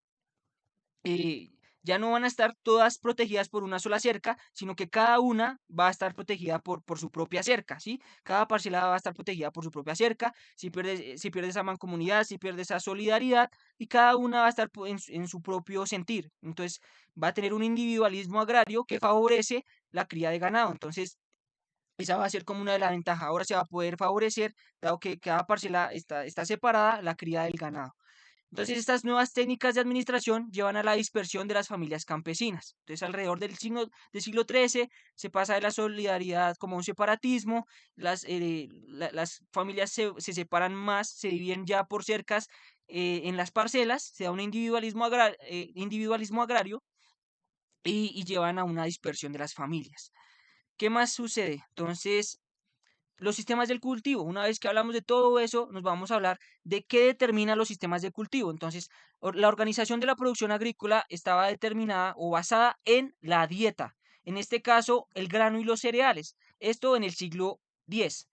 S1: eh, ya no van a estar todas protegidas por una sola cerca, sino que cada una va a estar protegida por su propia cerca, ¿sí? Cada parcela va a estar protegida por su propia cerca, si pierde esa mancomunidad, si pierde esa solidaridad, y cada una va a estar en su propio sentir. Entonces, va a tener un individualismo agrario que favorece la cría de ganado. Entonces, esa va a ser como una de las ventajas. Ahora se va a poder favorecer, dado que cada parcela está separada, la cría del ganado. Entonces, estas nuevas técnicas de administración llevan a la dispersión de las familias campesinas. Entonces, alrededor del siglo XIII se pasa de la solidaridad como a un separatismo, las familias se separan más, se dividen ya por cercas en las parcelas, se da un individualismo agrario y llevan a una dispersión de las familias. ¿Qué más sucede? Entonces, los sistemas del cultivo. Una vez que hablamos de todo eso, nos vamos a hablar de qué determina los sistemas de cultivo. Entonces, la organización de la producción agrícola estaba determinada o basada en la dieta. En este caso, el grano y los cereales. Esto en el siglo X.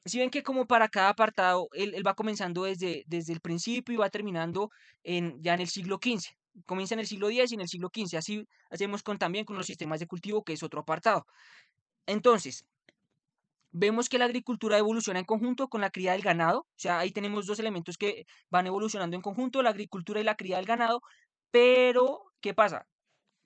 S1: Si ven que como para cada apartado, él va comenzando desde el principio y va terminando ya en el siglo XV. comienza en el siglo X y en el siglo XV. Así hacemos también con los sistemas de cultivo, que es otro apartado. Entonces, vemos que la agricultura evoluciona en conjunto con la cría del ganado. O sea, ahí tenemos dos elementos que van evolucionando en conjunto, la agricultura y la cría del ganado. Pero, ¿qué pasa?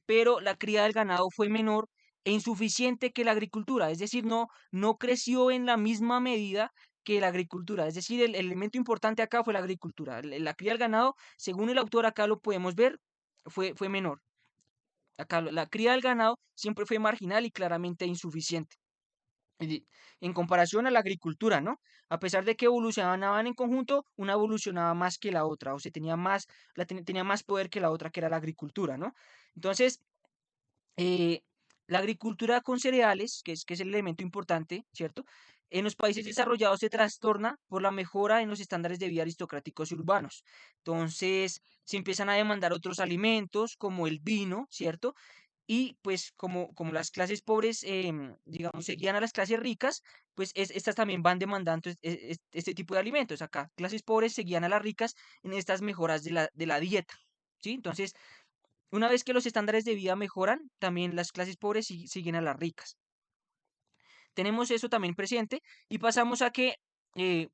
S1: Pero la cría del ganado fue menor e insuficiente que la agricultura, es decir, no creció en la misma medida que la agricultura, es decir, el elemento importante acá fue la agricultura. La cría del ganado, según el autor acá lo podemos ver, fue menor. Acá la cría del ganado siempre fue marginal y claramente insuficiente y- en comparación a la agricultura, ¿no? A pesar de que evolucionaban en conjunto, una evolucionaba más que la otra, o se tenía más, tenía más poder que la otra, que era la agricultura, ¿no? Entonces, eh, la agricultura con cereales, que es el elemento importante, ¿cierto? En los países desarrollados se trastorna por la mejora en los estándares de vida aristocráticos y urbanos. Entonces, se empiezan a demandar otros alimentos, como el vino, ¿cierto? Y pues como las clases pobres, digamos, seguían a las clases ricas, pues estas también van demandando este tipo de alimentos. Acá, clases pobres seguían a las ricas en estas mejoras de la dieta, ¿sí? Entonces, una vez que los estándares de vida mejoran, también las clases pobres siguen a las ricas. Tenemos eso también presente y pasamos a que, eh,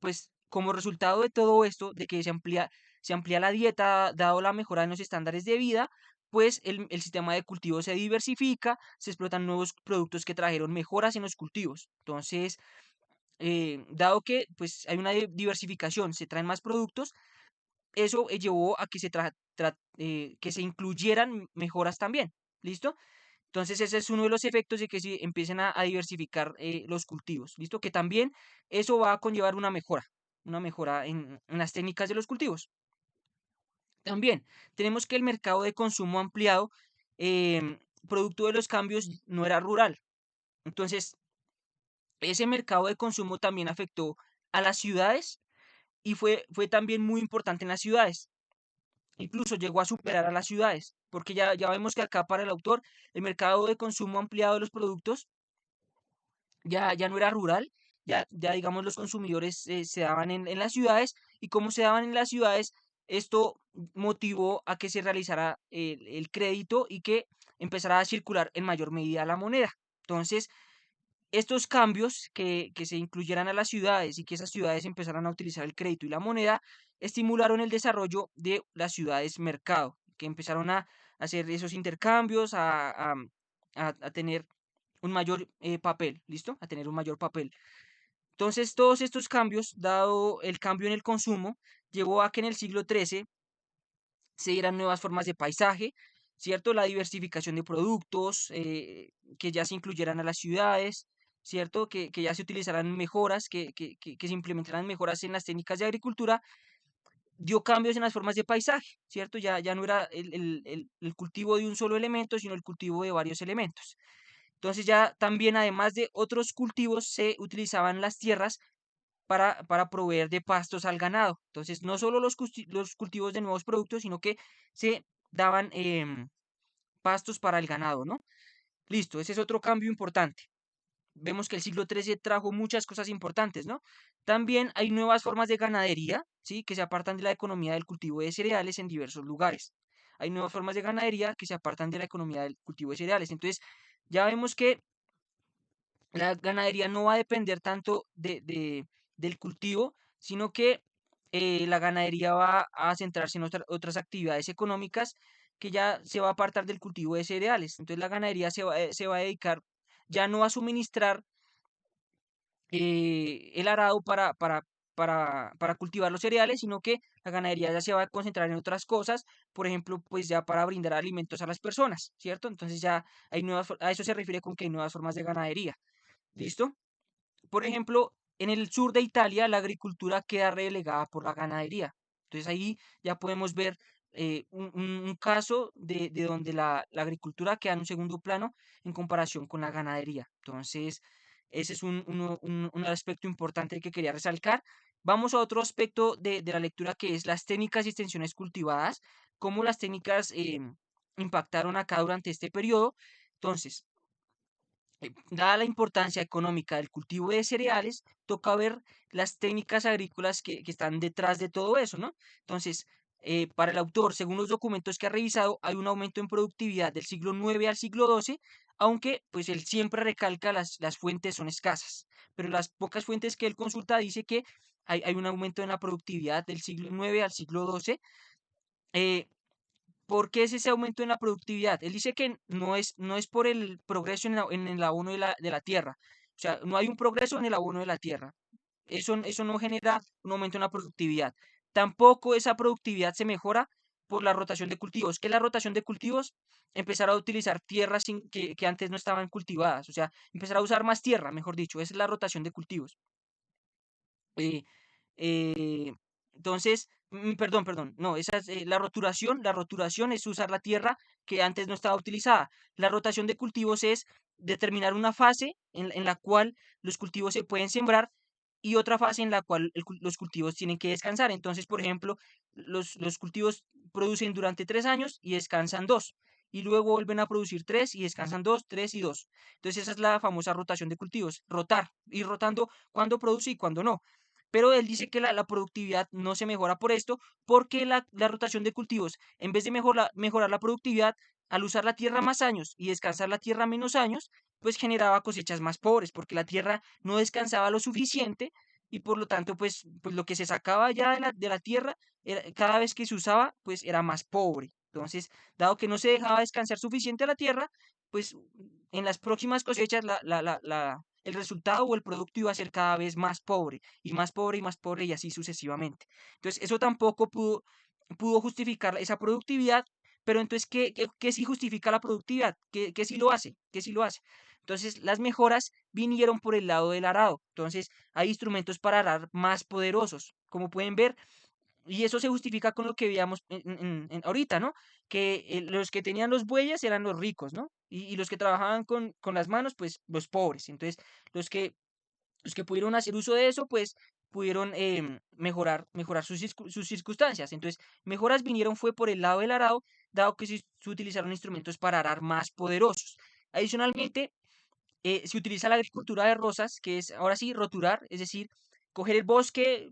S1: pues como resultado de todo esto, de que se amplía la dieta, dado la mejora en los estándares de vida, pues el sistema de cultivo se diversifica, se explotan nuevos productos que trajeron mejoras en los cultivos. Entonces, dado que pues hay una diversificación, se traen más productos, eso llevó a que que se incluyeran mejoras también. ¿Listo? Entonces ese es uno de los efectos de que se empiecen a diversificar los cultivos. ¿Listo? Que también eso va a conllevar una mejora en las técnicas de los cultivos. También tenemos que el mercado de consumo ampliado, em, producto de los cambios, no era rural. Entonces, ese mercado de consumo también afectó a las ciudades y fue también muy importante en las ciudades. Incluso llegó a superar a las ciudades, porque ya vemos que acá para el autor el mercado de consumo ampliado de los productos ya no era rural, ya digamos los consumidores se daban en las ciudades, y como se daban en las ciudades, esto motivó a que se realizara el crédito y que empezara a circular en mayor medida la moneda. Entonces, estos cambios que se incluyeran a las ciudades y que esas ciudades empezaran a utilizar el crédito y la moneda, estimularon el desarrollo de las ciudades mercado, que empezaron a hacer esos intercambios, a tener un mayor papel, ¿listo? A tener un mayor papel. Entonces, todos estos cambios, dado el cambio en el consumo, llevó a que en el siglo XIII se dieran nuevas formas de paisaje, ¿cierto? La diversificación de productos, que ya se incluyeran a las ciudades, ¿cierto? Que ya se utilizaran mejoras, que se implementaran mejoras en las técnicas de agricultura, dio cambios en las formas de paisaje, ¿cierto? Ya no era el cultivo de un solo elemento, sino el cultivo de varios elementos. Entonces ya también, además de otros cultivos, se utilizaban las tierras para proveer de pastos al ganado. Entonces, no solo los cultivos de nuevos productos, sino que se daban pastos para el ganado, ¿no? Listo, ese es otro cambio importante. Vemos que el siglo XIII trajo muchas cosas importantes, ¿no? También hay nuevas formas de ganadería, ¿sí? Que se apartan de la economía del cultivo de cereales en diversos lugares. Hay nuevas formas de ganadería que se apartan de la economía del cultivo de cereales. Entonces, ya vemos que la ganadería no va a depender tanto del cultivo, sino que la ganadería va a centrarse en otras actividades económicas, que ya se va a apartar del cultivo de cereales. Entonces la ganadería se va a dedicar ya no a suministrar el arado para cultivar los cereales, sino que la ganadería ya se va a concentrar en otras cosas, por ejemplo, pues ya para brindar alimentos a las personas, ¿cierto? Entonces ya a eso se refiere con que hay nuevas formas de ganadería. ¿Listo? Por ejemplo, en el sur de Italia la agricultura queda relegada por la ganadería. Entonces ahí ya podemos ver un caso de donde la agricultura queda en un segundo plano en comparación con la ganadería. Entonces, ese es un aspecto importante que quería resaltar. Vamos a otro aspecto de la lectura, que es las técnicas y extensiones cultivadas, cómo las técnicas impactaron acá durante este periodo. Entonces, dada la importancia económica del cultivo de cereales, toca ver las técnicas agrícolas que están detrás de todo eso, ¿no? Entonces, Para el autor, según los documentos que ha revisado, hay un aumento en productividad del siglo IX al siglo XII, aunque pues él siempre recalca las fuentes son escasas, pero las pocas fuentes que él consulta dice que hay un aumento en la productividad del siglo IX al siglo XII. Eh, ¿Por qué es ese aumento en la productividad? Él dice que no es por el progreso en el abono de la tierra. O sea, no hay un progreso en el abono de la tierra. Eso no genera un aumento en la productividad. Tampoco esa productividad se mejora por la rotación de cultivos. ¿Qué es la rotación de cultivos? Empezar a utilizar tierras que antes no estaban cultivadas. O sea, empezar a usar más tierra, mejor dicho. Esa es la rotación de cultivos. Eh, eh, entonces, perdón, no, esa es la roturación. La roturación es usar la tierra que antes no estaba utilizada. La rotación de cultivos es determinar una fase en la cual los cultivos se pueden sembrar y otra fase en la cual los cultivos tienen que descansar. Entonces, por ejemplo, los cultivos producen durante 3 años y descansan dos. Y luego vuelven a producir tres y descansan dos, tres y dos. Entonces, esa es la famosa rotación de cultivos. Rotar, ir rotando cuándo produce y cuándo no. Pero él dice que la productividad no se mejora por esto, porque la rotación de cultivos, en vez de mejorar la productividad, al usar la tierra más años y descansar la tierra menos años, pues generaba cosechas más pobres, porque la tierra no descansaba lo suficiente y por lo tanto, pues lo que se sacaba ya de la tierra, cada vez que se usaba, pues era más pobre. Entonces, dado que no se dejaba descansar suficiente la tierra, pues en las próximas cosechas el resultado o el producto iba a ser cada vez más pobre y más pobre y más pobre y así sucesivamente. Entonces, eso tampoco pudo justificar esa productividad, pero entonces, ¿qué sí justifica la productividad? ¿Qué sí lo hace? ¿Qué sí lo hace? Entonces, las mejoras vinieron por el lado del arado. Entonces, hay instrumentos para arar más poderosos. Como pueden ver, y eso se justifica con lo que veíamos ahorita, ¿no? Que los que tenían los bueyes eran los ricos, ¿no? Y los que trabajaban con las manos, pues los pobres. Entonces, los que, los que pudieron hacer uso de eso, pues pudieron mejorar sus circunstancias. Entonces, mejoras vinieron fue por el lado del arado, dado que se utilizaron instrumentos para arar más poderosos. Adicionalmente, se utiliza la agricultura de rosas, que es ahora sí roturar, es decir, coger el bosque,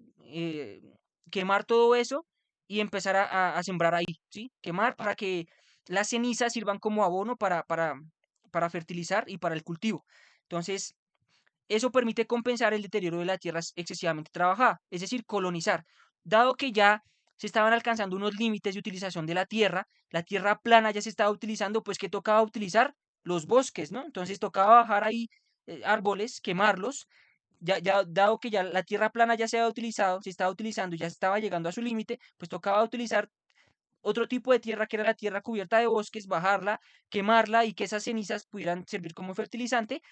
S1: quemar todo eso y empezar a sembrar ahí, ¿sí? Quemar para que las cenizas sirvan como abono para fertilizar y para el cultivo. Entonces, eso permite compensar el deterioro de la tierra excesivamente trabajada, es decir, colonizar. Dado que ya se estaban alcanzando unos límites de utilización de la tierra plana ya se estaba utilizando, pues que tocaba utilizar los bosques, ¿no? Entonces tocaba bajar ahí árboles, quemarlos, dado que ya la tierra plana ya se había utilizado, se estaba utilizando, ya estaba llegando a su límite, pues tocaba utilizar otro tipo de tierra que era la tierra cubierta de bosques, bajarla, quemarla y que esas cenizas pudieran servir como fertilizante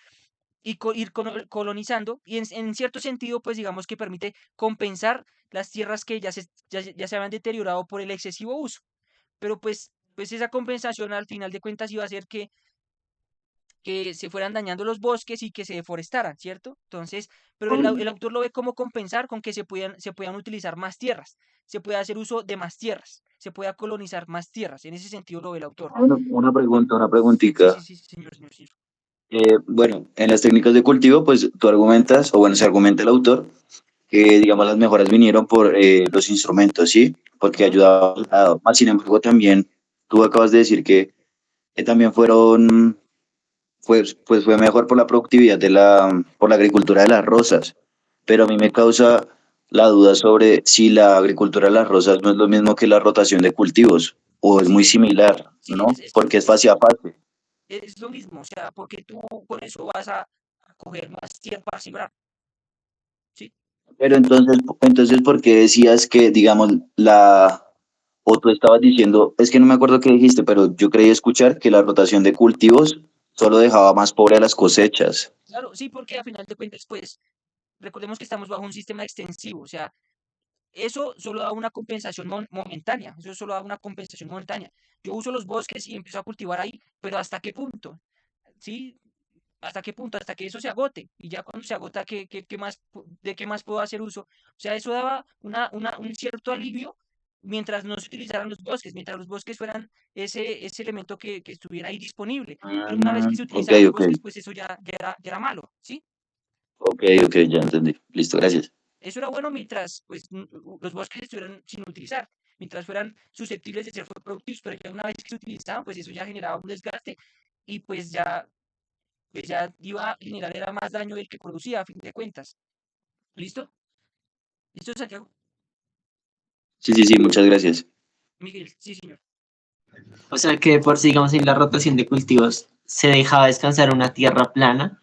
S1: y ir colonizando y en cierto sentido, pues digamos que permite compensar las tierras que ya se habían deteriorado por el excesivo uso. Pero pues esa compensación al final de cuentas iba a hacer que se fueran dañando los bosques y que se deforestaran, ¿cierto? Entonces, pero el autor lo ve como compensar con que se puedan utilizar más tierras, se puede hacer uso de más tierras, se pueda colonizar más tierras. En ese sentido lo ve el autor.
S2: Una pregunta, una
S1: Sí, sí,
S2: preguntita.
S1: sí, señor, sí.
S2: Bueno, en las técnicas de cultivo, pues tú argumentas, o bueno, se argumenta el autor, que digamos las mejoras vinieron por los instrumentos, ¿sí? Porque
S1: Ajá.
S2: ayudaban al ganado. Más sin embargo, también tú acabas de decir que también fue mejor por la productividad por la agricultura de las rosas. Pero a mí me causa la duda sobre si la agricultura de las rosas no es lo mismo que la rotación de cultivos, o es muy
S1: Sí,
S2: similar,
S1: sí,
S2: ¿no? Porque es fase a fase.
S1: es lo mismo, o sea, porque tú con eso vas a coger más tiempo para sembrar, ¿sí?
S2: Pero entonces, ¿por qué decías que, digamos, o tú estabas diciendo, es que no me acuerdo qué dijiste, pero yo creí escuchar que la rotación de cultivos solo dejaba más pobre a las cosechas?
S1: Claro, sí, porque a final de cuentas, pues, recordemos que estamos bajo un sistema extensivo, o sea, eso solo da una compensación momentánea, eso solo da una compensación momentánea. Yo uso los bosques y empiezo a cultivar ahí, pero ¿hasta qué punto? ¿Sí? ¿Hasta qué punto? Hasta que eso se agote. Y ya cuando se agota, ¿de qué más puedo hacer uso? O sea, eso daba un cierto alivio mientras no se utilizaran los bosques, mientras los bosques fueran ese elemento que estuviera ahí disponible. Pero una vez que se
S2: Ok,
S1: utilizaban los
S2: ok,
S1: bosques, pues eso ya era malo, ¿sí?
S2: ok, ya entendí. Listo, gracias.
S1: Eso era bueno mientras pues, los bosques estuvieran sin utilizar. mientras fueran susceptibles de ser productivos, pero ya una vez que se utilizaban, pues eso ya generaba un desgaste y pues ya iba a generar era más daño del que producía a fin de cuentas. ¿Listo? ¿Listo, Santiago?
S2: Sí, sí, sí, muchas gracias.
S1: Miguel, sí, señor.
S3: O sea que por si, digamos, en la rotación de cultivos se dejaba descansar una tierra plana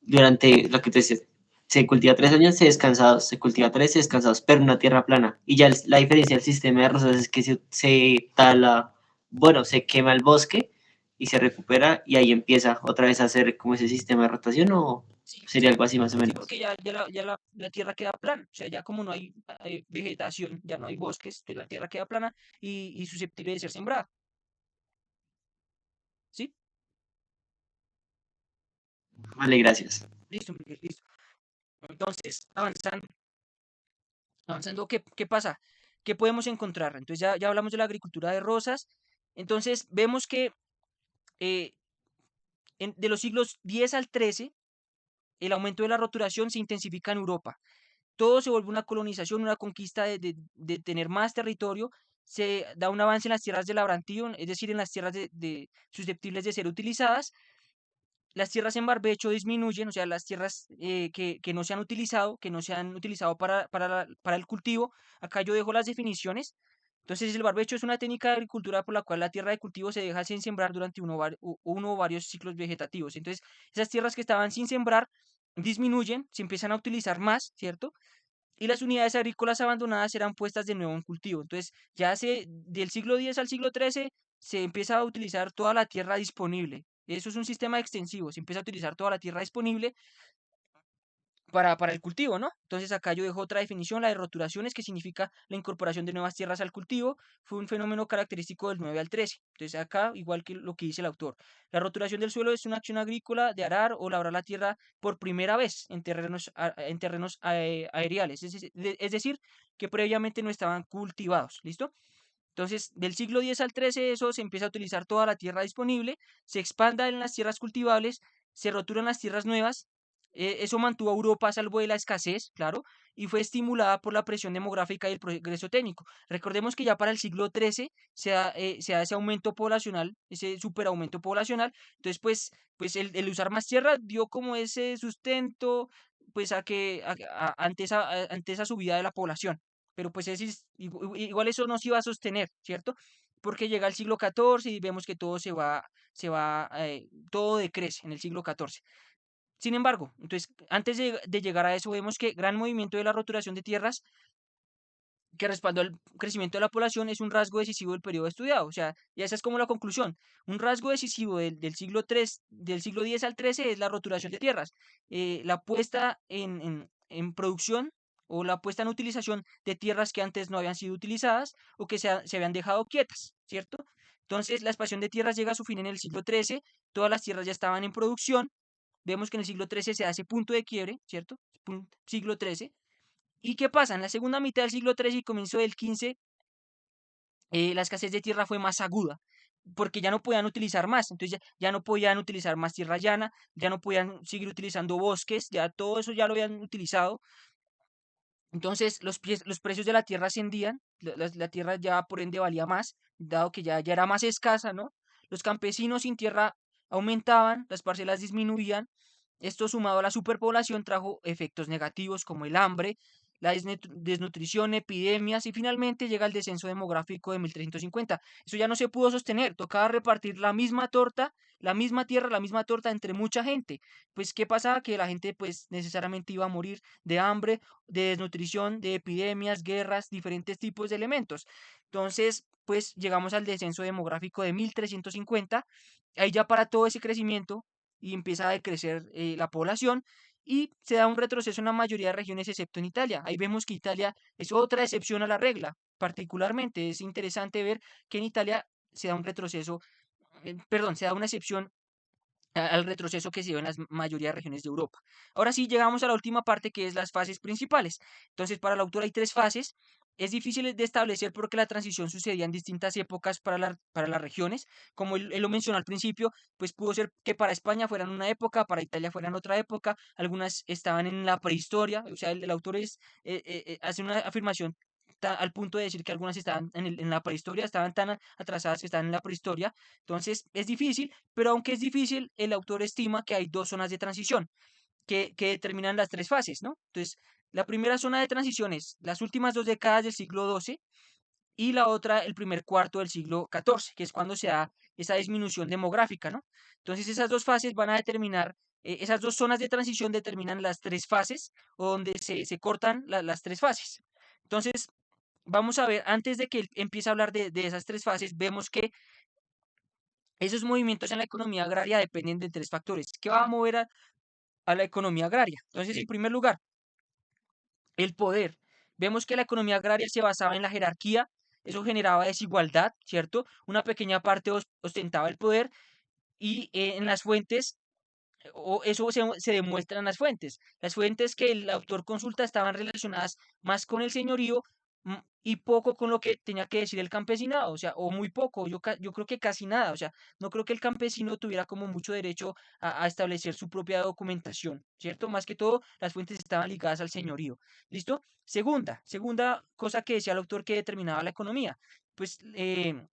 S3: durante lo que te decía, se cultiva 3 años, se descansa 2, se cultiva 3, se descansa 2, pero una tierra plana. Y ya la diferencia del sistema de arrozos es que se tala, bueno, se quema el bosque y se recupera y ahí empieza otra vez a hacer como ese sistema de rotación o
S1: Sí,
S3: sería
S1: sí,
S3: algo así más o
S1: sí,
S3: menos.
S1: porque la tierra queda plana, o sea, ya como no hay vegetación, ya no hay bosques, pues la tierra queda plana y susceptible de ser sembrada, ¿sí?
S3: Vale, gracias.
S1: Listo, Miguel, listo. Entonces, avanzando, ¿qué pasa? ¿Qué podemos encontrar? Entonces ya hablamos de la agricultura de rosas, entonces vemos que eh, de los siglos X al XIII, el aumento de la roturación se intensifica en Europa. Todo se vuelve una colonización, una conquista de tener más territorio, se da un avance en las tierras de labrantío, es decir, en las tierras susceptibles de ser utilizadas. Las tierras en barbecho disminuyen, o sea, las tierras que no se han utilizado, que no se han utilizado para el cultivo. Acá yo dejo las definiciones. Entonces, el barbecho es una técnica de agricultura por la cual la tierra de cultivo se deja sin sembrar durante uno o varios ciclos vegetativos. Entonces, esas tierras que estaban sin sembrar disminuyen, se empiezan a utilizar más, ¿cierto? Y las unidades agrícolas abandonadas eran puestas de nuevo en cultivo. Entonces, del siglo X al siglo XIII se empieza a utilizar toda la tierra disponible. Eso es un sistema extensivo, se empieza a utilizar toda la tierra disponible para el cultivo, ¿no? Entonces acá yo dejo otra definición, la de roturaciones, que significa la incorporación de nuevas tierras al cultivo, fue un fenómeno característico del 9 al 13. Entonces acá, igual que lo que dice el autor, la roturación del suelo es una acción agrícola de arar o labrar la tierra por primera vez en terrenos aeriales, es decir, que previamente no estaban cultivados, ¿listo? Entonces, del siglo X al XIII, eso se empieza a utilizar toda la tierra disponible, se expanda en las tierras cultivables, se roturan las tierras nuevas. Eso mantuvo a Europa a salvo de la escasez, claro, y fue estimulada por la presión demográfica y el progreso técnico. Recordemos que ya para el siglo XIII se da ese aumento poblacional, ese superaumento poblacional. Entonces, pues el usar más tierra dio como ese sustento, pues ante esa subida de la población, pero pues igual eso no se iba a sostener, ¿cierto? Porque llega el siglo XIV y vemos que todo todo decrece en el siglo XIV. Sin embargo, entonces, antes de llegar a eso, vemos que gran movimiento de la roturación de tierras que respaldó el crecimiento de la población es un rasgo decisivo del periodo estudiado. O sea, y esa es como la conclusión. Un rasgo decisivo del siglo III, del siglo X al XIII es la roturación de tierras. La puesta en producción o la puesta en utilización de tierras que antes no habían sido utilizadas o que se habían dejado quietas, ¿cierto? Entonces, la expansión de tierras llega a su fin en el siglo XIII, todas las tierras ya estaban en producción. Vemos que en el siglo XIII se hace punto de quiebre, ¿cierto? Siglo XIII. ¿Y qué pasa? En la segunda mitad del siglo XIII y comienzo del XV, la escasez de tierra fue más aguda, porque ya no podían utilizar más, entonces ya no podían utilizar más tierra llana, ya no podían seguir utilizando bosques, ya todo eso ya lo habían utilizado. Entonces los precios de la tierra ascendían, la tierra ya por ende valía más, dado que ya era más escasa, ¿no? Los campesinos sin tierra aumentaban, las parcelas disminuían. Esto sumado a la superpoblación trajo efectos negativos como el hambre, la desnutrición, epidemias y finalmente llega el descenso demográfico de 1350. Eso ya no se pudo sostener, tocaba repartir la misma torta, la misma tierra, la misma torta entre mucha gente. Pues, ¿qué pasaba? Que la gente pues necesariamente iba a morir de hambre, de desnutrición, de epidemias, guerras, diferentes tipos de elementos. Entonces, pues llegamos al descenso demográfico de 1350. Ahí ya para todo ese crecimiento y empieza a decrecer la población y se da un retroceso en la mayoría de regiones excepto en Italia. Ahí vemos que Italia es otra excepción a la regla. Particularmente es interesante ver que en Italia se da un retroceso, perdón, se da una excepción al retroceso que se dio en la mayoría de regiones de Europa. Ahora sí, llegamos a la última parte que es las fases principales. Entonces, para el autor hay tres fases. Es difícil de establecer porque la transición sucedía en distintas épocas para las regiones. Como él lo mencionó al principio, pues pudo ser que para España fueran una época, para Italia fueran otra época, algunas estaban en la prehistoria. O sea, el autor hace una afirmación al punto de decir que algunas estaban en la prehistoria, estaban tan atrasadas que están en la prehistoria. Entonces es difícil, pero aunque es difícil, el autor estima que hay dos zonas de transición que determinan las tres fases, ¿no? Entonces, la primera zona de transición es las últimas 2 décadas del siglo XII y la otra el primer cuarto del siglo XIV, que es cuando se da esa disminución demográfica, ¿no? Entonces, esas dos fases van a determinar, esas dos zonas de transición determinan las tres fases o donde se cortan las tres fases. Entonces, vamos a ver, antes de que él empiece a hablar de esas tres fases, vemos que esos movimientos en la economía agraria dependen de tres factores. ¿Qué va a mover a la economía agraria? Entonces, en primer lugar, el poder. Vemos que la economía agraria se basaba en la jerarquía, eso generaba desigualdad, ¿cierto? Una pequeña parte ostentaba el poder y en las fuentes, o eso se demuestra en las fuentes. Las fuentes que el autor consulta estaban relacionadas más con el señorío y poco con lo que tenía que decir el campesinado, o sea, o muy poco, yo creo que casi nada, o sea, no creo que el campesino tuviera como mucho derecho a establecer su propia documentación, ¿cierto? Más que todo, las fuentes estaban ligadas al señorío. ¿Listo? Segunda cosa que decía el autor que determinaba la economía, pues eh,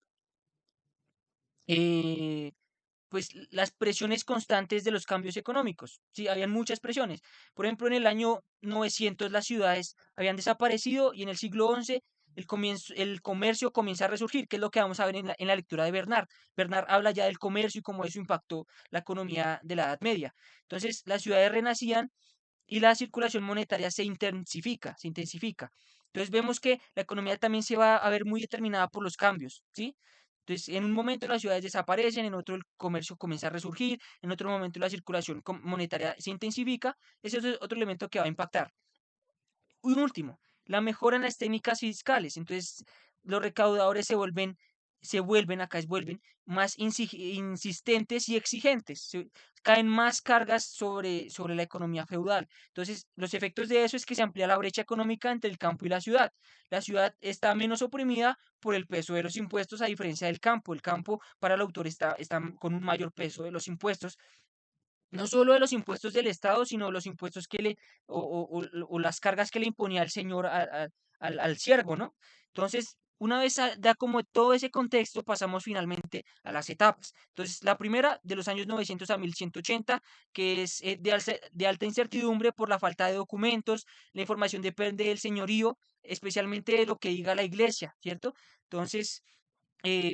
S1: pues las presiones constantes de los cambios económicos. Sí, habían muchas presiones. Por ejemplo, en el año 900 las ciudades habían desaparecido y en el siglo XI el comercio comienza a resurgir, que es lo que vamos a ver en la lectura de Bernard. Bernard habla ya del comercio y cómo eso impactó la economía de la Edad Media. Entonces, las ciudades renacían y la circulación monetaria se intensifica. Entonces vemos que la economía también se va a ver muy determinada por los cambios, ¿sí? Entonces, en un momento las ciudades desaparecen, en otro el comercio comienza a resurgir, en otro momento la circulación monetaria se intensifica. Ese es otro elemento que va a impactar. Un último, la mejora en las técnicas fiscales. Entonces, los recaudadores acá es vuelven, más insistentes y exigentes. Caen más cargas sobre la economía feudal. Entonces, los efectos de eso es que se amplía la brecha económica entre el campo y la ciudad. La ciudad está menos oprimida por el peso de los impuestos, a diferencia del campo. El campo, para el autor, está con un mayor peso de los impuestos, no solo de los impuestos del Estado, sino de los impuestos o las cargas que le imponía el señor al siervo, ¿no? Entonces, una vez da como todo ese contexto, pasamos finalmente a las etapas. Entonces, la primera, de los años 900 a 1180, que es de alta incertidumbre por la falta de documentos, la información depende del señorío, especialmente de lo que diga la iglesia, ¿cierto? Entonces,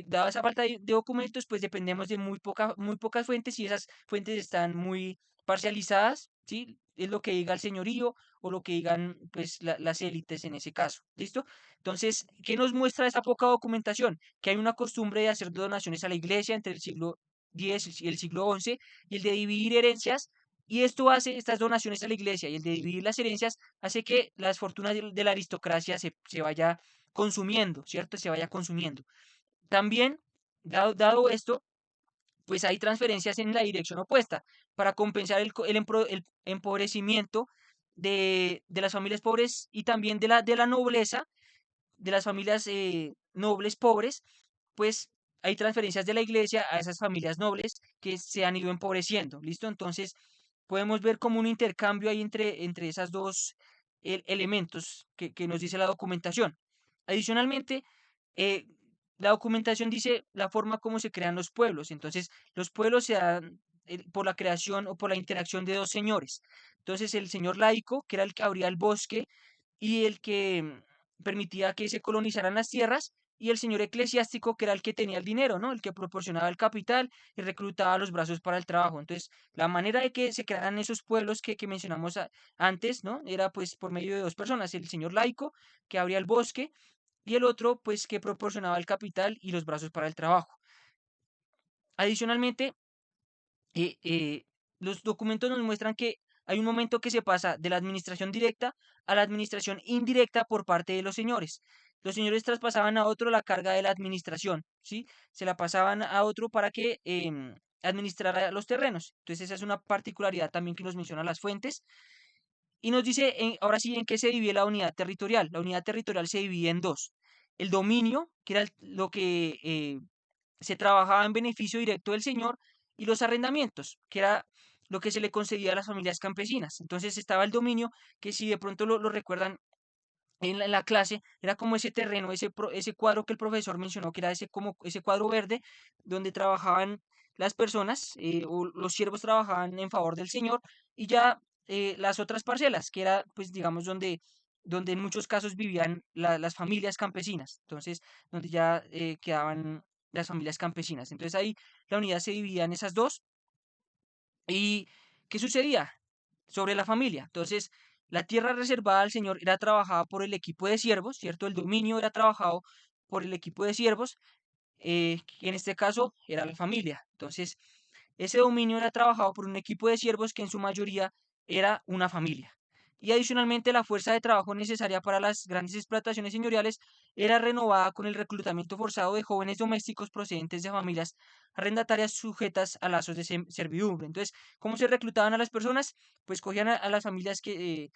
S1: dada esa falta de documentos, pues dependemos de muy pocas fuentes y esas fuentes están muy parcializadas, ¿sí? Es lo que diga el señorío o lo que digan pues las élites en ese caso, ¿listo? Entonces, ¿qué nos muestra esa poca documentación? Que hay una costumbre de hacer donaciones a la iglesia entre el siglo X y el siglo XI y el de dividir herencias. Y esto hace, estas donaciones a la iglesia y el de dividir las herencias, hace que las fortunas de la aristocracia se vaya consumiendo, ¿cierto? Se vaya consumiendo. También, dado esto, pues hay transferencias en la dirección opuesta para compensar el empobrecimiento de las familias pobres y también de la nobleza, de las familias nobles pobres, pues hay transferencias de la iglesia a esas familias nobles que se han ido empobreciendo, ¿listo? Entonces, podemos ver como un intercambio ahí entre esas dos elementos que nos dice la documentación. Adicionalmente, eh, la documentación dice la forma como se crean los pueblos. Entonces, los pueblos se dan por la creación o por la interacción de dos señores. Entonces, el señor laico, que era el que abría el bosque y el que permitía que se colonizaran las tierras, y el señor eclesiástico, que era el que tenía el dinero, ¿no? El que proporcionaba el capital y reclutaba los brazos para el trabajo. Entonces, la manera de que se crearan esos pueblos que mencionamos antes, ¿no? Era pues por medio de dos personas, el señor laico, que abría el bosque, y el otro, pues, que proporcionaba el capital y los brazos para el trabajo. Adicionalmente, eh, eh, los documentos nos muestran que hay un momento que se pasa de la administración directa a la administración indirecta por parte de los señores. Los señores traspasaban a otro la carga de la administración, ¿sí? Se la pasaban a otro para que administrara los terrenos. Entonces, esa es una particularidad también que nos mencionan las fuentes. Y nos dice, ahora sí, en qué se divide la unidad territorial. La unidad territorial se divide en dos. El dominio, que era lo que se trabajaba en beneficio directo del señor, y los arrendamientos, que era lo que se le concedía a las familias campesinas. Entonces estaba el dominio, que si de pronto lo recuerdan, en la clase, era como ese terreno, ese cuadro que el profesor mencionó, que era como ese cuadro verde, donde trabajaban las personas, o los siervos trabajaban en favor del Señor, y ya las otras parcelas, que era, pues, digamos, donde en muchos casos vivían las familias campesinas, entonces, donde ya quedaban las familias campesinas. Entonces ahí la unidad se dividía en esas dos. ¿Y qué sucedía? Sobre la familia. Entonces, la tierra reservada al Señor era trabajada por el equipo de siervos, ¿cierto? El dominio era trabajado por el equipo de siervos, que en este caso era la familia. Entonces, ese dominio era trabajado por un equipo de siervos que en su mayoría era una familia. Y adicionalmente la fuerza de trabajo necesaria para las grandes explotaciones señoriales era renovada con el reclutamiento forzado de jóvenes domésticos procedentes de familias arrendatarias sujetas a lazos de servidumbre. Entonces, ¿cómo se reclutaban a las personas? Pues cogían a las familias que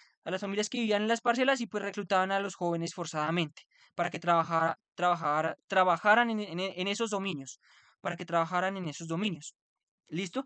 S1: vivían en las parcelas y pues reclutaban a los jóvenes forzadamente para que trabajaran en esos dominios, para que trabajaran en esos dominios. ¿Listo?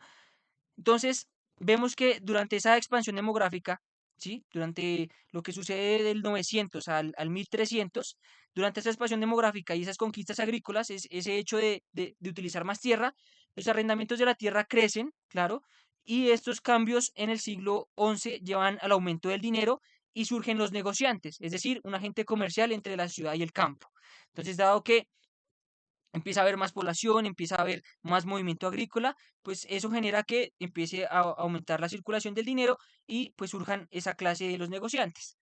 S1: Entonces, vemos que durante esa expansión demográfica, ¿sí? Durante lo que sucede del 900 al 1300, durante esa expansión demográfica y esas conquistas agrícolas, ese hecho de utilizar más tierra, los arrendamientos de la tierra crecen, claro, y estos cambios en el siglo XI llevan al aumento del dinero y surgen los negociantes, es decir, un agente comercial entre la ciudad y el campo. Entonces, dado que empieza a haber más población, empieza a haber más movimiento agrícola, pues eso genera que empiece a aumentar la circulación del dinero y pues surjan esa clase de los negociantes.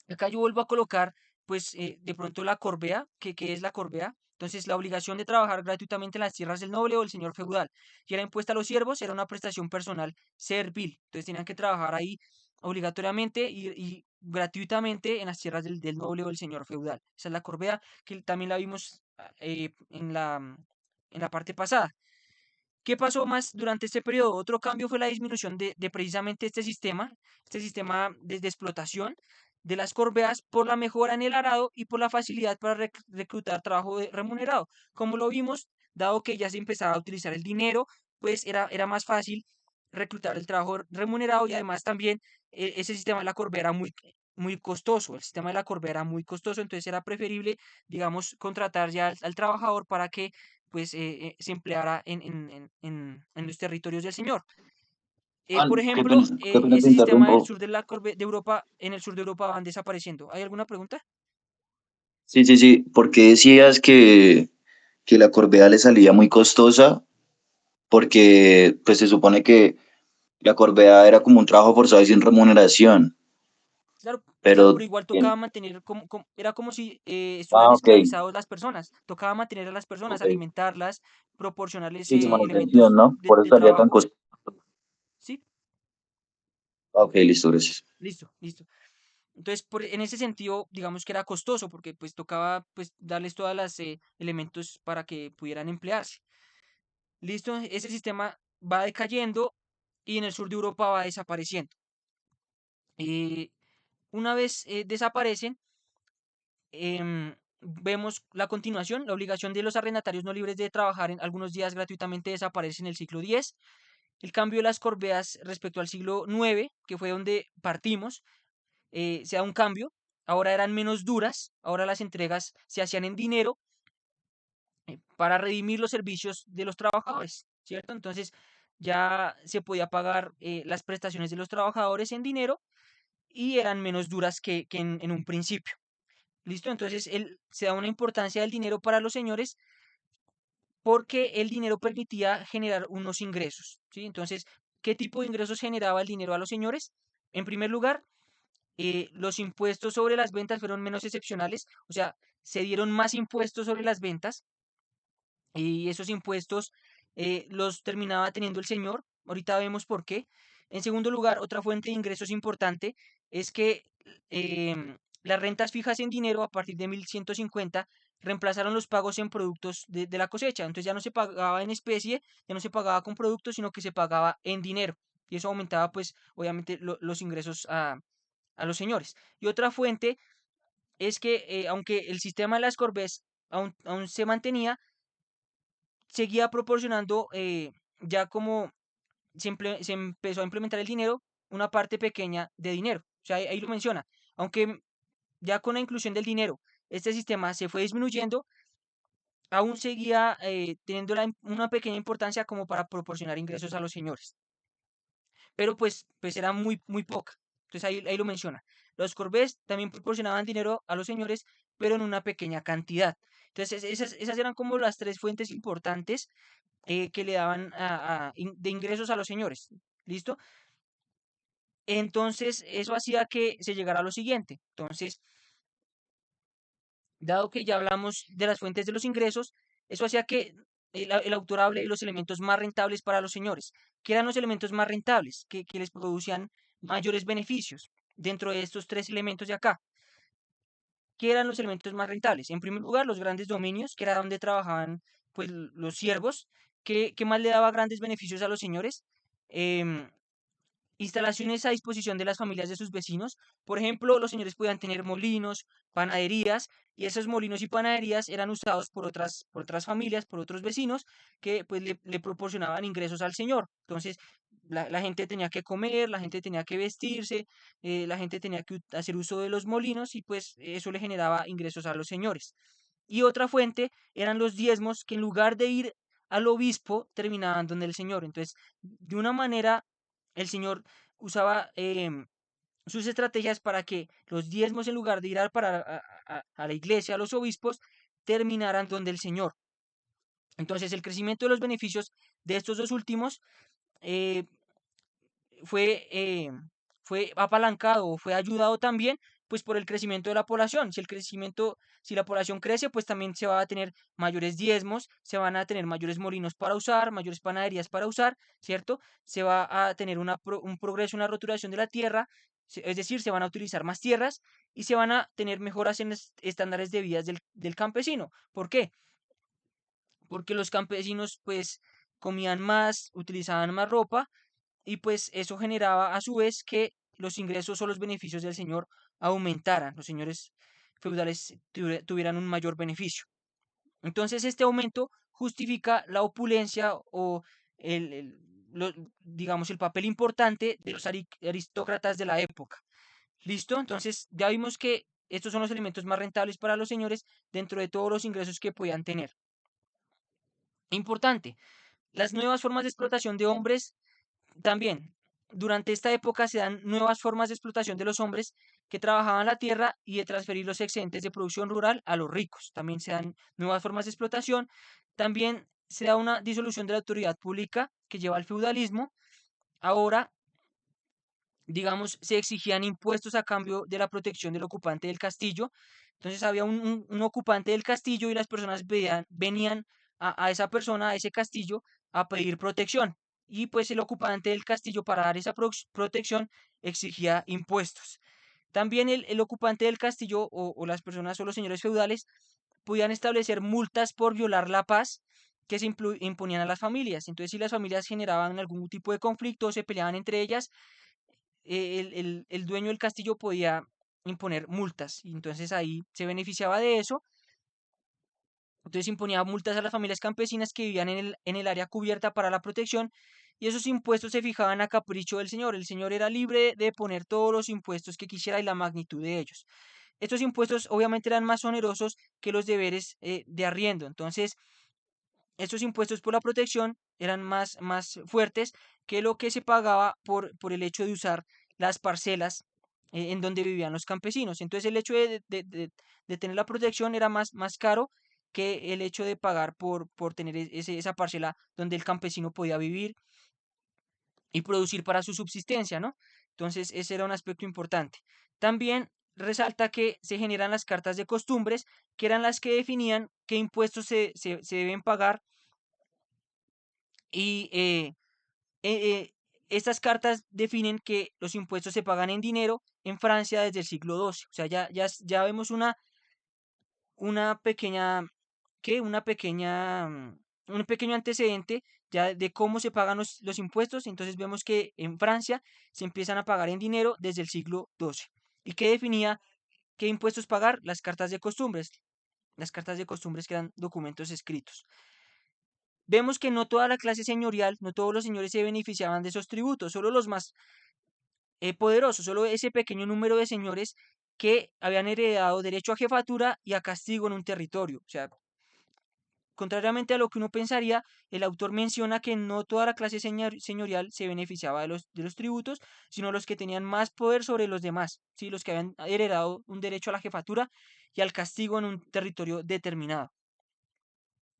S1: Acá yo vuelvo a colocar pues de pronto la corbea, que es la corbea. Entonces la obligación de trabajar gratuitamente en las tierras del noble o del señor feudal, y era impuesta a los siervos, era una prestación personal servil. Entonces tenían que trabajar ahí obligatoriamente y gratuitamente en las tierras del noble o del señor feudal. Esa es la corbea, que también la vimos en la parte pasada. ¿Qué pasó más durante este periodo? Otro cambio fue la disminución de precisamente este sistema de explotación de las corbeas por la mejora en el arado y por la facilidad para reclutar trabajo remunerado. Como lo vimos, dado que ya se empezaba a utilizar el dinero, pues era más fácil reclutar el trabajo remunerado y además también ese sistema de la corbea era muy costoso, el sistema de la corbea era muy costoso, entonces era preferible, digamos, contratar ya al trabajador para que pues se empleara en los territorios del señor. Por ejemplo,
S2: Qué pena te
S1: ese sistema del
S2: interrumpo.
S1: sur de Europa, en el sur de Europa van desapareciendo. ¿Hay alguna pregunta?
S2: Sí, sí, sí. ¿Por qué decías que la Corvea le salía muy costosa? Porque pues se supone que la Corvea era como un trabajo forzado y sin remuneración,
S1: Claro, claro,
S2: pero
S1: pero igual tocaba
S2: bien.
S1: mantener, era como si estuvieran
S2: Ah, ok,
S1: esclavizados las personas, tocaba mantener a las personas,
S2: ok.
S1: alimentarlas, proporcionarles
S2: Sí, su manutención,
S1: elementos
S2: ¿no? Por eso
S1: de
S2: salía tan
S1: trabajo.
S2: costoso.
S1: ¿Sí?
S2: Ok, listo, gracias.
S1: Listo, listo. Entonces, en ese sentido, digamos que era costoso porque pues tocaba pues darles todas las elementos para que pudieran emplearse. Listo, ese sistema va decayendo y en el sur de Europa va desapareciendo. Eh, una vez desaparecen, vemos la continuación, la obligación de los arrendatarios no libres de trabajar en algunos días gratuitamente desaparece en el siglo X. El cambio de las corbeas respecto al siglo IX, que fue donde partimos, se da un cambio. Ahora eran menos duras, ahora las entregas se hacían en dinero para redimir los servicios de los trabajadores, ¿cierto? Entonces ya se podía pagar las prestaciones de los trabajadores en dinero y eran menos duras que en un principio. ¿Listo? Entonces se da una importancia del dinero para los señores porque el dinero permitía generar unos ingresos, ¿sí? Entonces, ¿qué tipo de ingresos generaba el dinero a los señores? En primer lugar, los impuestos sobre las ventas fueron menos excepcionales, o sea, se dieron más impuestos sobre las ventas y esos impuestos los terminaba teniendo el señor. Ahorita vemos por qué. En segundo lugar, otra fuente de ingresos importante es que las rentas fijas en dinero a partir de 1150 reemplazaron los pagos en productos de la cosecha. Entonces ya no se pagaba en especie, ya no se pagaba con productos, sino que se pagaba en dinero. Y eso aumentaba, pues, obviamente, los ingresos a los señores. Y otra fuente es que, aunque el sistema de las Corvées aún se mantenía, seguía proporcionando, ya como se empezó a implementar el dinero, una parte pequeña de dinero. O sea, ahí lo menciona. Aunque ya con la inclusión del dinero, este sistema se fue disminuyendo, aún seguía teniendo una pequeña importancia como para proporcionar ingresos a los señores, pero pues era muy poca. Entonces ahí lo menciona. Los corbés también proporcionaban dinero a los señores, pero en una pequeña cantidad. Entonces esas eran como las tres fuentes importantes que le daban de ingresos a los señores. ¿Listo? Entonces eso hacía que se llegara a lo siguiente. Entonces, dado que ya hablamos de las fuentes de los ingresos, eso hacía que el autor hable de los elementos más rentables para los señores. ¿Qué eran los elementos más rentables que les producían mayores beneficios dentro de estos tres elementos de acá? ¿Qué eran los elementos más rentables? En primer lugar, los grandes dominios, que era donde trabajaban pues los siervos, que más le daba grandes beneficios a los señores. Em, Instalaciones a disposición de las familias de sus vecinos. Por ejemplo, los señores podían tener molinos, panaderías, y esos molinos y panaderías eran usados por otras familias, por otros vecinos, que pues le proporcionaban ingresos al señor. Entonces, la gente tenía que comer, la gente tenía que vestirse, la gente tenía que hacer uso de los molinos y pues eso le generaba ingresos a los señores. Y otra fuente eran los diezmos que en lugar de ir al obispo terminaban donde el señor. Entonces, de una manera, el señor usaba sus estrategias para que los diezmos, en lugar de ir a la iglesia, a los obispos, terminaran donde el Señor. Entonces, el crecimiento de los beneficios de estos dos últimos eh, fue, fue apalancado o fue ayudado también pues por el crecimiento de la población. Si la población crece, pues también se va a tener mayores diezmos, se van a tener mayores molinos para usar, mayores panaderías para usar, ¿cierto? Se va a tener un progreso, una roturación de la tierra, es decir, se van a utilizar más tierras y se van a tener mejoras en los estándares de vida del campesino. ¿Por qué? Porque los campesinos pues comían más, utilizaban más ropa y pues eso generaba a su vez que los ingresos o los beneficios del señor aumentaran, los señores feudales tuvieran un mayor beneficio. Entonces este aumento justifica la opulencia o el, el- digamos el papel importante de los aristócratas de la época. ¿Listo? Entonces ya vimos que estos son los elementos más rentables para los señores dentro de todos los ingresos que podían tener. Importante, las nuevas formas de explotación de hombres también, durante esta época se dan nuevas formas de explotación de los hombres que trabajaban la tierra y de transferir los excedentes de producción rural a los ricos. También se dan nuevas formas de explotación. También se da una disolución de la autoridad pública que lleva al feudalismo. Ahora, digamos, se exigían impuestos a cambio de la protección del ocupante del castillo. Entonces había un ocupante del castillo y las personas venían a esa persona, a ese castillo, a pedir protección. Y pues el ocupante del castillo para dar esa protección exigía impuestos. También el ocupante del castillo o las personas o los señores feudales podían establecer multas por violar la paz que se imponían a las familias. Entonces, si las familias generaban algún tipo de conflicto o se peleaban entre ellas, el dueño del castillo podía imponer multas y entonces ahí se beneficiaba de eso. Entonces imponía multas a las familias campesinas que vivían en el área cubierta para la protección y esos impuestos se fijaban a capricho del señor. El señor era libre de poner todos los impuestos que quisiera y la magnitud de ellos. Estos impuestos obviamente eran más onerosos que los deberes de arriendo. Entonces, estos impuestos por la protección eran más fuertes que lo que se pagaba por el hecho de usar las parcelas en donde vivían los campesinos. Entonces el hecho de tener la protección era más caro que el hecho de pagar por tener esa parcela donde el campesino podía vivir y producir para su subsistencia, ¿no? Entonces ese era un aspecto importante. También resalta que se generan las cartas de costumbres, que eran las que definían qué impuestos se deben pagar y eh, eh, estas cartas definen que los impuestos se pagan en dinero en Francia desde el siglo XII. O sea, ya vemos una pequeña, ¿qué? Un pequeño antecedente ya de cómo se pagan los impuestos. Entonces vemos que en Francia se empiezan a pagar en dinero desde el siglo XII. ¿Y qué definía qué impuestos pagar? Las cartas de costumbres. Las cartas de costumbres que eran documentos escritos. Vemos que no toda la clase señorial, no todos los señores se beneficiaban de esos tributos, solo los más poderosos, solo ese pequeño número de señores que habían heredado derecho a jefatura y a castigo en un territorio. O sea, contrariamente a lo que uno pensaría, el autor menciona que no toda la clase señorial se beneficiaba de los tributos, sino los que tenían más poder sobre los demás, ¿sí? Los que habían heredado un derecho a la jefatura y al castigo en un territorio determinado.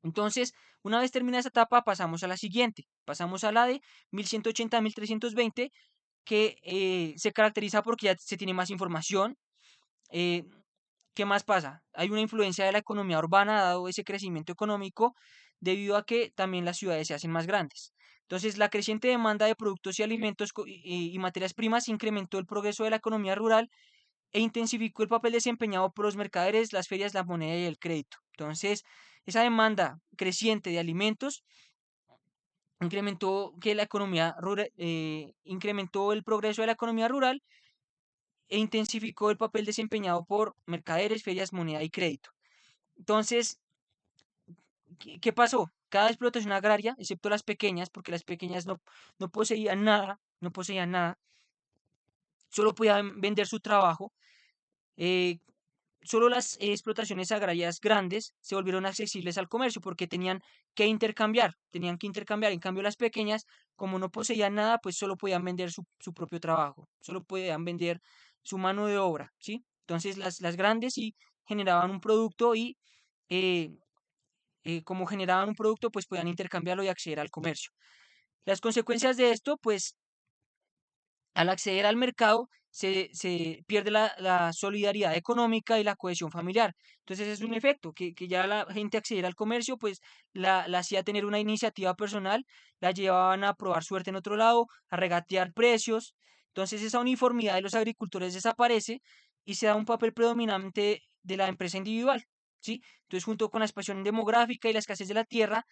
S1: Entonces, una vez terminada esa etapa, pasamos a la siguiente, pasamos a la de 1180 a 1320, que se caracteriza porque ya se tiene más información. eh, ¿Qué más pasa? Hay una influencia de la economía urbana, dado ese crecimiento económico, debido a que también las ciudades se hacen más grandes. Entonces, la creciente demanda de productos y alimentos y materias primas incrementó el progreso de la economía rural e intensificó el papel desempeñado por los mercaderes, las ferias, la moneda y el crédito. Entonces, esa demanda creciente de alimentos incrementó que la economía rural, incrementó el progreso de la economía rural e intensificó el papel desempeñado por mercaderes, ferias, moneda y crédito. Entonces, ¿qué pasó? Cada explotación agraria, excepto las pequeñas, porque las pequeñas no poseían nada, no poseían nada, solo podían vender su trabajo. eh, Solo las explotaciones agrarias grandes se volvieron accesibles al comercio porque tenían que intercambiar, tenían que intercambiar. En cambio, las pequeñas, como no poseían nada, pues solo podían vender su propio trabajo, solo podían vender su mano de obra, ¿sí? Entonces, las grandes sí generaban un producto y eh, como generaban un producto, pues podían intercambiarlo y acceder al comercio. Las consecuencias de esto, pues al acceder al mercado se pierde la solidaridad económica y la cohesión familiar. Entonces es un efecto, que ya la gente accediera al comercio, pues la hacía tener una iniciativa personal, la llevaban a probar suerte en otro lado, a regatear precios. Entonces esa uniformidad de los agricultores desaparece y se da un papel predominante de la empresa individual, ¿sí? Entonces junto con la expansión demográfica y la escasez de la tierra,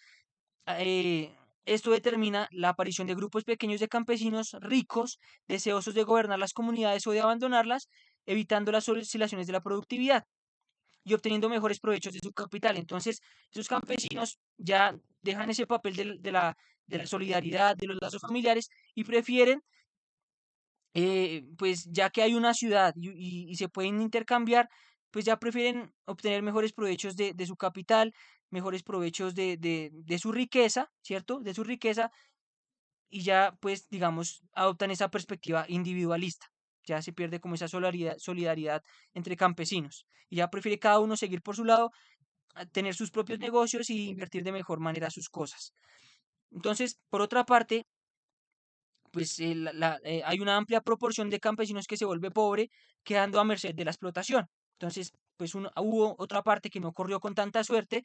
S1: eh, esto determina la aparición de grupos pequeños de campesinos ricos, deseosos de gobernar las comunidades o de abandonarlas, evitando las oscilaciones de la productividad y obteniendo mejores provechos de su capital. Entonces, esos campesinos ya dejan ese papel de la solidaridad, de los lazos familiares y prefieren, pues ya que hay una ciudad y se pueden intercambiar, pues ya prefieren obtener mejores provechos de su capital, mejores provechos de su riqueza, ¿cierto? De su riqueza y ya pues digamos adoptan esa perspectiva individualista. Ya se pierde como esa solidaridad entre campesinos y ya prefiere cada uno seguir por su lado, a tener sus propios negocios y invertir de mejor manera sus cosas. Entonces, por otra parte, pues hay una amplia proporción de campesinos que se vuelve pobre, quedando a merced de la explotación. Entonces, pues hubo otra parte que no corrió con tanta suerte,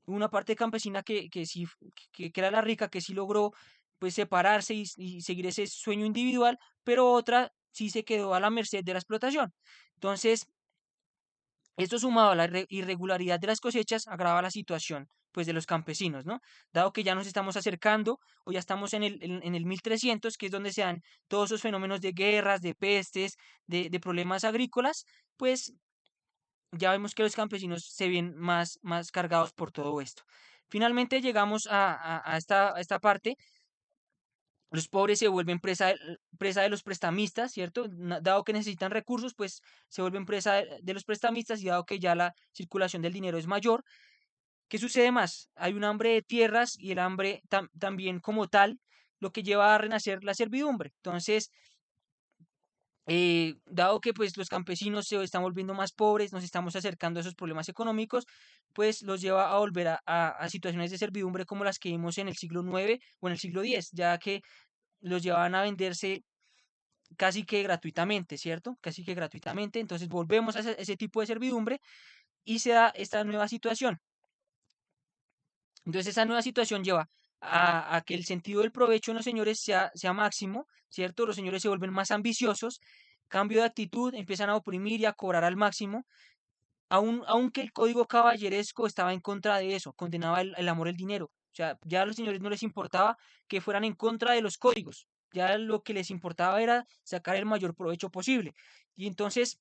S1: una parte campesina que sí, que era la rica, que sí logró pues separarse y seguir ese sueño individual, pero otra sí se quedó a la merced de la explotación. Entonces, esto sumado a la irregularidad de las cosechas agrava la situación pues de los campesinos, ¿no? Dado que ya nos estamos acercando o ya estamos en el 1300, que es donde se dan todos esos fenómenos de guerras, de pestes, de problemas agrícolas, pues ya vemos que los campesinos se ven más cargados por todo esto. Finalmente llegamos a esta parte. Los pobres se vuelven presa de los prestamistas, ¿cierto? Dado que necesitan recursos, pues se vuelven presa de los prestamistas y dado que ya la circulación del dinero es mayor, ¿qué sucede más? Hay un hambre de tierras y el hambre también como tal, lo que lleva a renacer la servidumbre. Entonces, dado que pues los campesinos se están volviendo más pobres, nos estamos acercando a esos problemas económicos, pues los lleva a volver a situaciones de servidumbre como las que vimos en el siglo IX o en el siglo X, ya que los llevaban a venderse casi que gratuitamente, ¿cierto? Casi que gratuitamente. Entonces volvemos a ese tipo de servidumbre y se da esta nueva situación. Entonces esa nueva situación lleva a que el sentido del provecho en los señores sea máximo, ¿cierto? Los señores se vuelven más ambiciosos, cambio de actitud, empiezan a oprimir y a cobrar al máximo, aunque el código caballeresco estaba en contra de eso, condenaba el amor al dinero. O sea, ya a los señores no les importaba que fueran en contra de los códigos, ya lo que les importaba era sacar el mayor provecho posible. Y entonces,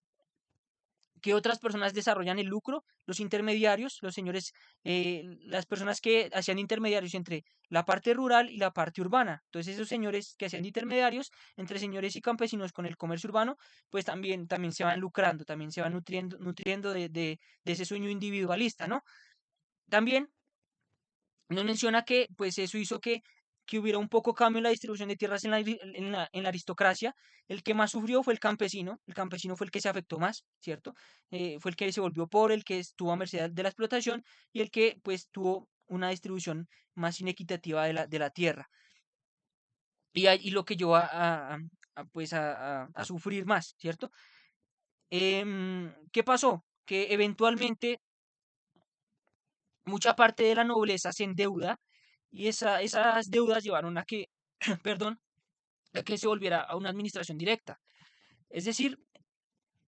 S1: ¿Qué otras personas desarrollan el lucro? Los intermediarios, los señores, las personas que hacían intermediarios entre la parte rural y la parte urbana. Entonces esos señores que hacían de intermediarios entre señores y campesinos con el comercio urbano, pues también se van lucrando, también se van nutriendo de ese sueño individualista, ¿no? También nos menciona que pues eso hizo que hubiera un poco cambio en la distribución de tierras en la aristocracia. El que más sufrió fue el campesino fue el que se afectó más, ¿cierto? Fue el que se volvió pobre, el que estuvo a merced de la explotación y el que pues tuvo una distribución más inequitativa de la tierra. Y lo que llevó pues a sufrir más, ¿cierto? ¿Qué pasó? Que eventualmente mucha parte de la nobleza se endeuda y esas deudas llevaron a que, perdón, a que se volviera a una administración directa. Es decir,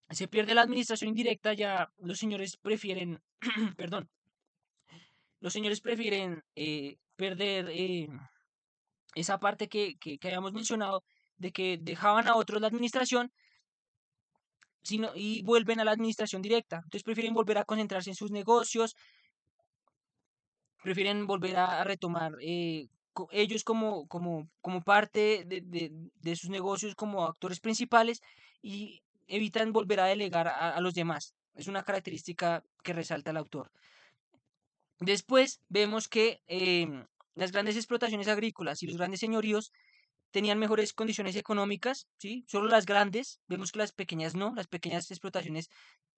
S1: se pierde la administración indirecta, ya los señores prefieren, perdón, los señores prefieren perder esa parte que habíamos mencionado de que dejaban a otros la administración y vuelven a la administración directa. Entonces prefieren volver a concentrarse en sus negocios, prefieren volver a retomar ellos como parte de sus negocios como actores principales y evitan volver a delegar a los demás. Es una característica que resalta el autor. Después vemos que las grandes explotaciones agrícolas y los grandes señoríos tenían mejores condiciones económicas, ¿sí? Solo las grandes, vemos que las pequeñas no, las pequeñas explotaciones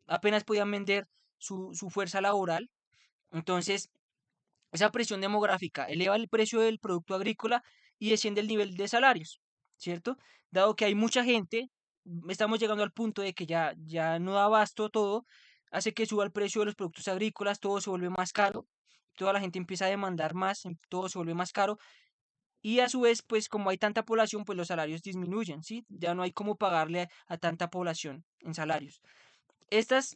S1: apenas podían vender su fuerza laboral. Entonces, esa presión demográfica eleva el precio del producto agrícola y desciende el nivel de salarios, ¿cierto? Dado que hay mucha gente, estamos llegando al punto de que ya no da abasto todo, hace que suba el precio de los productos agrícolas, todo se vuelve más caro, toda la gente empieza a demandar más, todo se vuelve más caro y a su vez, pues como hay tanta población, pues los salarios disminuyen, ¿sí? Ya no hay cómo pagarle a tanta población en salarios. Estas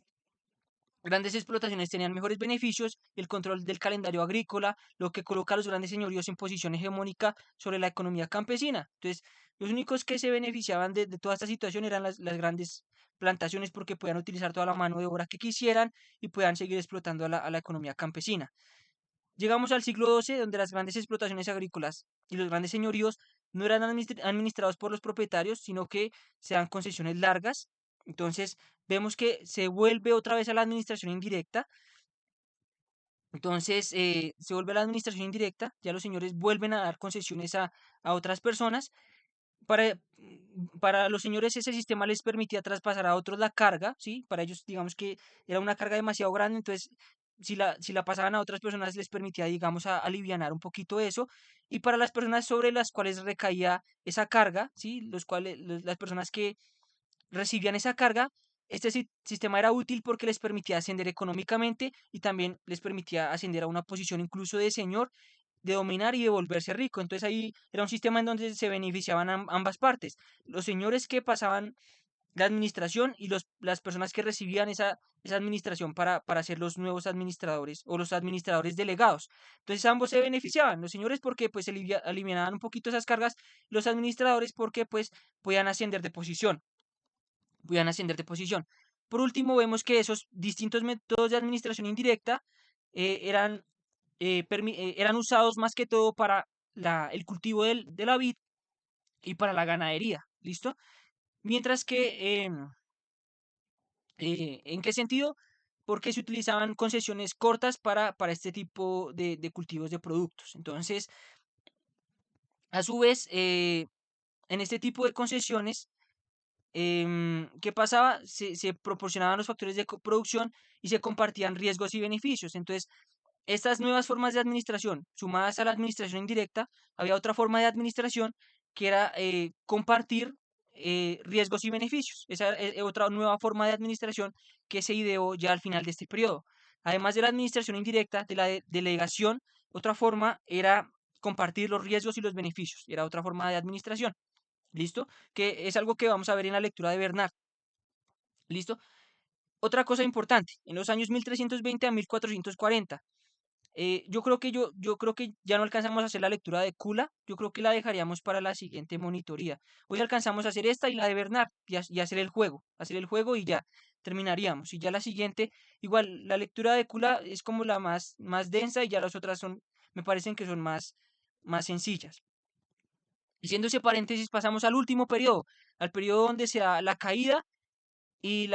S1: grandes explotaciones tenían mejores beneficios y el control del calendario agrícola, lo que coloca a los grandes señoríos en posición hegemónica sobre la economía campesina. Entonces, los únicos que se beneficiaban de toda esta situación eran las grandes plantaciones porque podían utilizar toda la mano de obra que quisieran y podían seguir explotando a la economía campesina. Llegamos al siglo XII, donde las grandes explotaciones agrícolas y los grandes señoríos no eran administrados por los propietarios, sino que se dan concesiones largas. Entonces, vemos que se vuelve otra vez a la administración indirecta. Entonces, se vuelve a la administración indirecta, ya los señores vuelven a dar concesiones a otras personas. Para los señores ese sistema les permitía traspasar a otros la carga, ¿sí? Para ellos, digamos que era una carga demasiado grande, entonces si la pasaban a otras personas les permitía, digamos, alivianar un poquito eso. Y para las personas sobre las cuales recaía esa carga, ¿sí? Las personas que recibían esa carga, este sistema era útil porque les permitía ascender económicamente y también les permitía ascender a una posición incluso de señor, de dominar y de volverse rico. Entonces ahí era un sistema en donde se beneficiaban ambas partes. Los señores que pasaban la administración y las personas que recibían esa administración para ser los nuevos administradores o los administradores delegados. Entonces ambos se beneficiaban, los señores porque pues eliminaban un poquito esas cargas, los administradores porque pues podían ascender de posición podían ascender de posición. Por último, vemos que esos distintos métodos de administración indirecta eran usados más que todo para el cultivo de la vid y para la ganadería. ¿Listo? Mientras que, ¿en qué sentido? Porque se utilizaban concesiones cortas para este tipo de cultivos de productos. Entonces, a su vez, en este tipo de concesiones, ¿qué pasaba? Se proporcionaban los factores de producción y se compartían riesgos y beneficios. Entonces, estas nuevas formas de administración, sumadas a la administración indirecta, había otra forma de administración que era compartir riesgos y beneficios. Esa es otra nueva forma de administración que se ideó ya al final de este periodo. Además de la administración indirecta, de la delegación, otra forma era compartir los riesgos y los beneficios. Era otra forma de administración. ¿Listo? Que es algo que vamos a ver en la lectura de Bernard. ¿Listo? Otra cosa importante, en los años 1320 a 1440, Yo creo que ya no alcanzamos a hacer la lectura de Kula, yo creo que la dejaríamos para la siguiente monitoría. Hoy alcanzamos a hacer esta y la de Bernard y hacer el juego y ya terminaríamos. Y ya la siguiente, igual la lectura de Kula es como la más densa y ya las otras me parecen que son más sencillas. Haciendo ese paréntesis, pasamos al último periodo, al periodo donde se da la caída y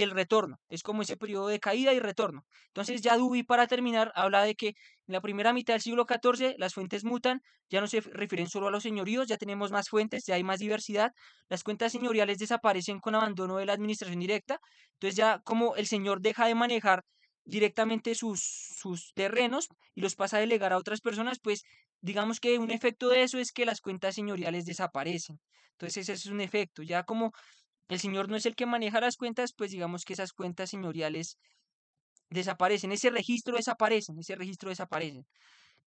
S1: el retorno. Es como ese periodo de caída y retorno. Entonces ya Dewey para terminar habla de que en la primera mitad del siglo XIV las fuentes mutan, ya no se refieren solo a los señoríos, ya tenemos más fuentes, ya hay más diversidad, las cuentas señoriales desaparecen con abandono de la administración directa, entonces ya como el señor deja de manejar directamente sus terrenos y los pasa a delegar a otras personas, pues digamos que un efecto de eso es que las cuentas señoriales desaparecen. Entonces ese es un efecto, ya como el señor no es el que maneja las cuentas, pues digamos que esas cuentas señoriales desaparecen, ese registro desaparecen.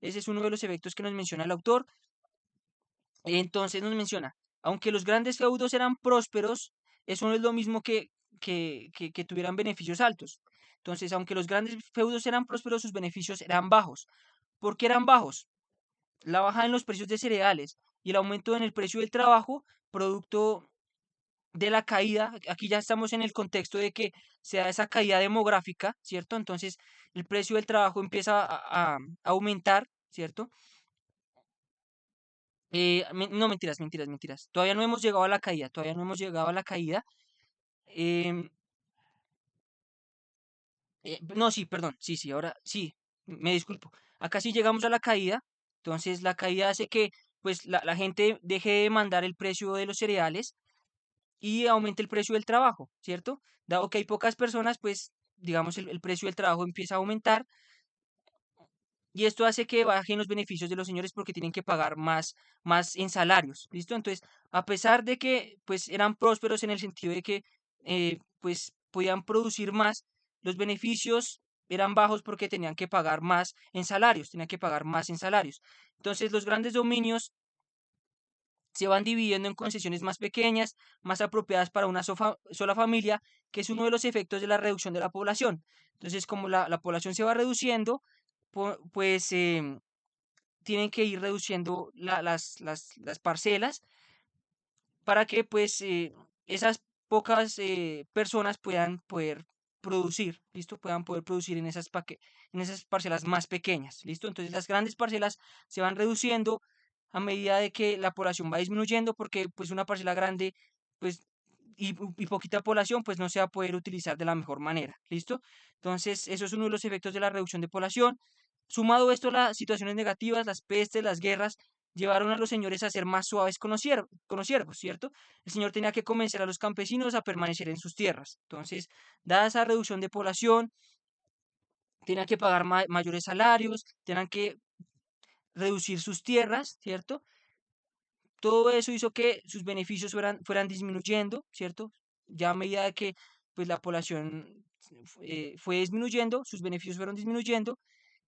S1: Ese es uno de los efectos que nos menciona el autor. Entonces nos menciona, aunque los grandes feudos eran prósperos, eso no es lo mismo que tuvieran beneficios altos. Entonces, aunque los grandes feudos eran prósperos, sus beneficios eran bajos. ¿Por qué eran bajos? La baja en los precios de cereales y el aumento en el precio del trabajo, producto de la caída, aquí ya estamos en el contexto de que se da esa caída demográfica, ¿cierto? Entonces el precio del trabajo empieza a aumentar, ¿cierto? No, mentiras. Todavía no hemos llegado a la caída, todavía no hemos llegado a la caída. em, no, sí, perdón, sí, ahora sí, me disculpo. Acá sí llegamos a la caída, entonces la caída hace que pues la gente deje de demandar el precio de los cereales y aumente el precio del trabajo, ¿cierto? Dado que hay pocas personas, pues digamos el precio del trabajo empieza a aumentar y esto hace que bajen los beneficios de los señores porque tienen que pagar más en salarios, ¿listo? Entonces, a pesar de que pues eran prósperos en el sentido de que pues podían producir más, los beneficios eran bajos porque tenían que pagar más en salarios, tenían que pagar más en salarios. Entonces, los grandes dominios se van dividiendo en concesiones más pequeñas, más apropiadas para una sola familia, que es uno de los efectos de la reducción de la población. Entonces, como la población se va reduciendo, pues tienen que ir reduciendo las parcelas para que pues esas pocas personas puedan poder producir, ¿listo? Puedan poder producir en esas parcelas más pequeñas, ¿listo? Entonces las grandes parcelas se van reduciendo a medida de que la población va disminuyendo porque pues una parcela grande pues y poquita población pues no se va a poder utilizar de la mejor manera, ¿listo? Entonces eso es uno de los efectos de la reducción de población. Sumado esto a las situaciones negativas, las pestes, las guerras, llevaron a los señores a ser más suaves con los siervos, ¿cierto? El señor tenía que convencer a los campesinos a permanecer en sus tierras. Entonces, dada esa reducción de población, tenían que pagar mayores salarios, tenían que reducir sus tierras, ¿cierto? Todo eso hizo que sus beneficios fueran disminuyendo, ¿cierto? Ya a medida de que pues, la población fue disminuyendo, sus beneficios fueron disminuyendo,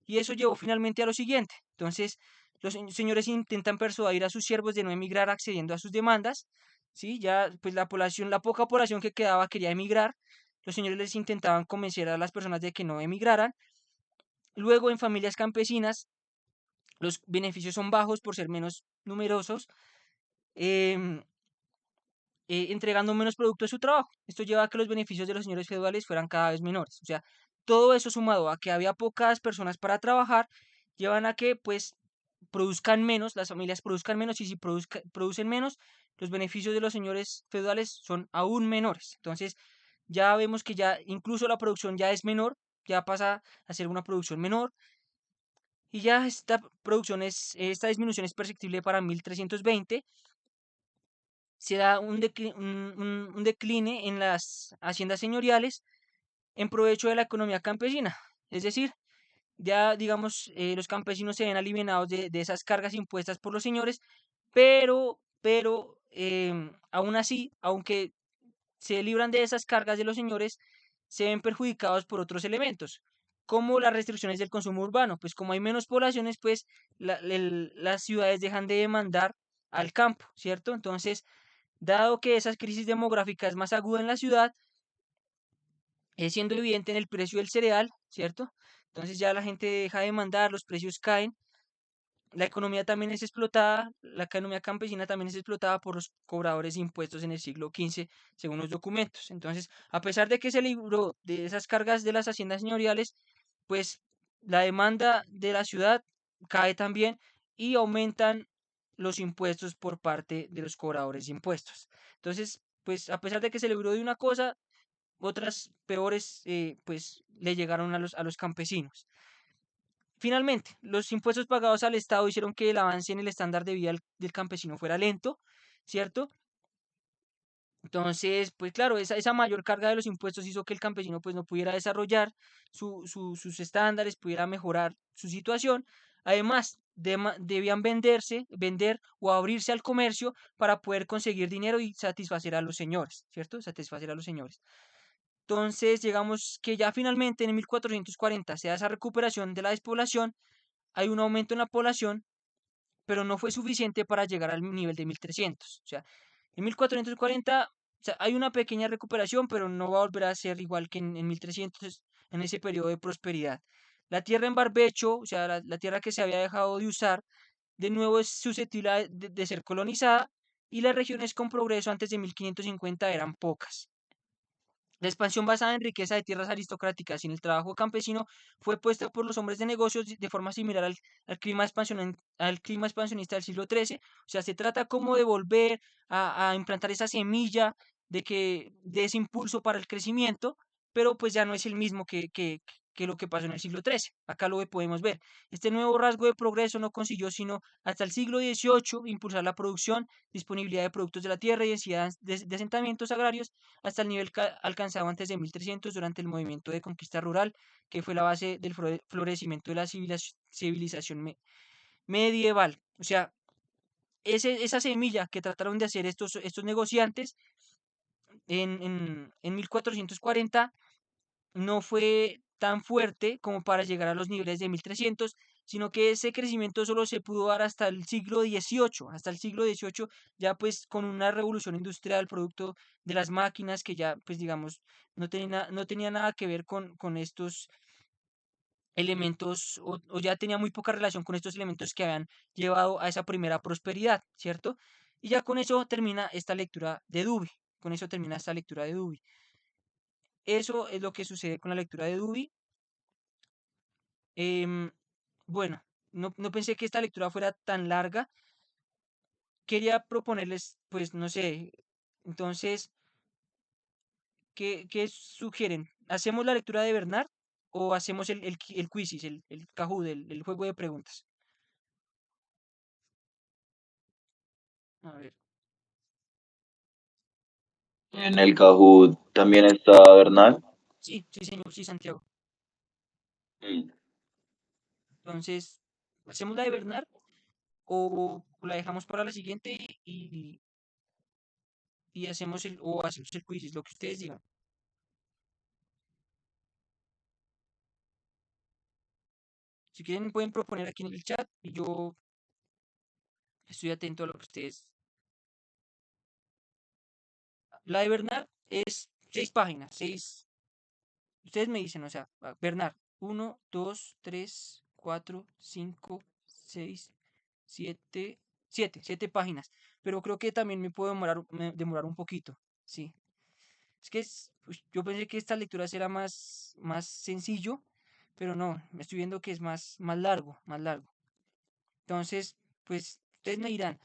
S1: y eso llevó finalmente a lo siguiente. Entonces, los señores intentan persuadir a sus siervos de no emigrar accediendo a sus demandas, ¿sí? Ya, pues la poca población que quedaba quería emigrar. Los señores les intentaban convencer a las personas de que no emigraran. Luego, en familias campesinas, los beneficios son bajos por ser menos numerosos, em, entregando menos producto de su trabajo. Esto lleva a que los beneficios de los señores feudales fueran cada vez menores. O sea, todo eso sumado a que había pocas personas para trabajar, llevan a que pues produzcan menos, las familias produzcan menos y si producen menos, los beneficios de los señores feudales son aún menores. Entonces, ya vemos que ya incluso la producción ya es menor, ya pasa a ser una producción menor y ya esta disminución es perceptible para 1320. Se da un decline en las haciendas señoriales en provecho de la economía campesina. Es decir, ya digamos, los campesinos se ven aliviados de esas cargas impuestas por los señores, pero aún así, aunque se libran de esas cargas de los señores, se ven perjudicados por otros elementos, como las restricciones del consumo urbano. Pues como hay menos poblaciones, pues las ciudades dejan de demandar al campo, ¿cierto? Entonces, dado que esa crisis demográfica es más aguda en la ciudad, es siendo evidente en el precio del cereal, ¿cierto? Entonces ya la gente deja de mandar, los precios caen, la economía también es explotada, la economía campesina también es explotada por los cobradores de impuestos en el siglo XV, según los documentos. Entonces, a pesar de que se libró de esas cargas de las haciendas señoriales, pues la demanda de la ciudad cae también y aumentan los impuestos por parte de los cobradores de impuestos. Entonces, pues a pesar de que se libró de una cosa, otras peores pues le llegaron a los campesinos. Finalmente, los impuestos pagados al Estado hicieron que el avance en el estándar de vida del campesino fuera lento, ¿cierto? Entonces, pues claro, esa mayor carga de los impuestos hizo que el campesino pues no pudiera desarrollar sus estándares, pudiera mejorar su situación. Además, debían vender o abrirse al comercio para poder conseguir dinero y satisfacer a los señores, ¿cierto? Satisfacer a los señores. Entonces, llegamos que ya finalmente en 1440 se da esa recuperación de la despoblación, hay un aumento en la población, pero no fue suficiente para llegar al nivel de 1300. O sea, en 1440, o sea, hay una pequeña recuperación, pero no va a volver a ser igual que en 1300, en ese periodo de prosperidad. La tierra en barbecho, o sea, la tierra que se había dejado de usar, de nuevo es susceptible de ser colonizada y las regiones con progreso antes de 1550 eran pocas. La expansión basada en riqueza de tierras aristocráticas y en el trabajo campesino fue puesta por los hombres de negocios de forma similar al clima expansionista del siglo XIII. O sea, se trata como de volver a implantar esa semilla de ese impulso para el crecimiento, pero pues ya no es el mismo que lo que pasó en el siglo XIII. Acá lo podemos ver. Este nuevo rasgo de progreso no consiguió sino hasta el siglo XVIII impulsar la producción, disponibilidad de productos de la tierra y densidad de asentamientos agrarios hasta el nivel alcanzado antes de 1300 durante el movimiento de conquista rural, que fue la base del florecimiento de la civilización medieval. O sea, esa semilla que trataron de hacer estos negociantes en 1440 no fue tan fuerte como para llegar a los niveles de 1300, sino que ese crecimiento solo se pudo dar hasta el siglo XVIII, hasta el siglo XVIII, ya pues con una revolución industrial, producto de las máquinas que ya pues digamos no tenía nada que ver con estos elementos o ya tenía muy poca relación con estos elementos que habían llevado a esa primera prosperidad, ¿cierto? Y ya con eso termina esta lectura de Dewey, con eso termina esta lectura de Dewey. Eso es lo que sucede con la lectura de Dewey. Em, bueno, no pensé que esta lectura fuera tan larga. Quería proponerles, pues, no sé, entonces, ¿qué sugieren? ¿Hacemos la lectura de Bernard o hacemos el quizzes, el Kahoot, el juego de preguntas? A ver,
S2: En el Kahoot también está Bernal.
S1: sí, sí, señor, sí, Santiago.
S2: Mm.
S1: Entonces, ¿hacemos la de Bernard o la dejamos para la siguiente y hacemos el quizzes, lo que ustedes digan? Si quieren, pueden proponer aquí en el chat y yo estoy atento a lo que ustedes. La de Bernard es 6 páginas, seis. Ustedes me dicen, o sea, Bernard, 1, 2, 3, 4, 5, 6, 7 páginas. Pero creo que también me puedo demorar un poquito, sí. Es que yo pensé que esta lectura era más sencillo, pero no, me estoy viendo que es más largo, más largo. Entonces, pues, ustedes me dirán.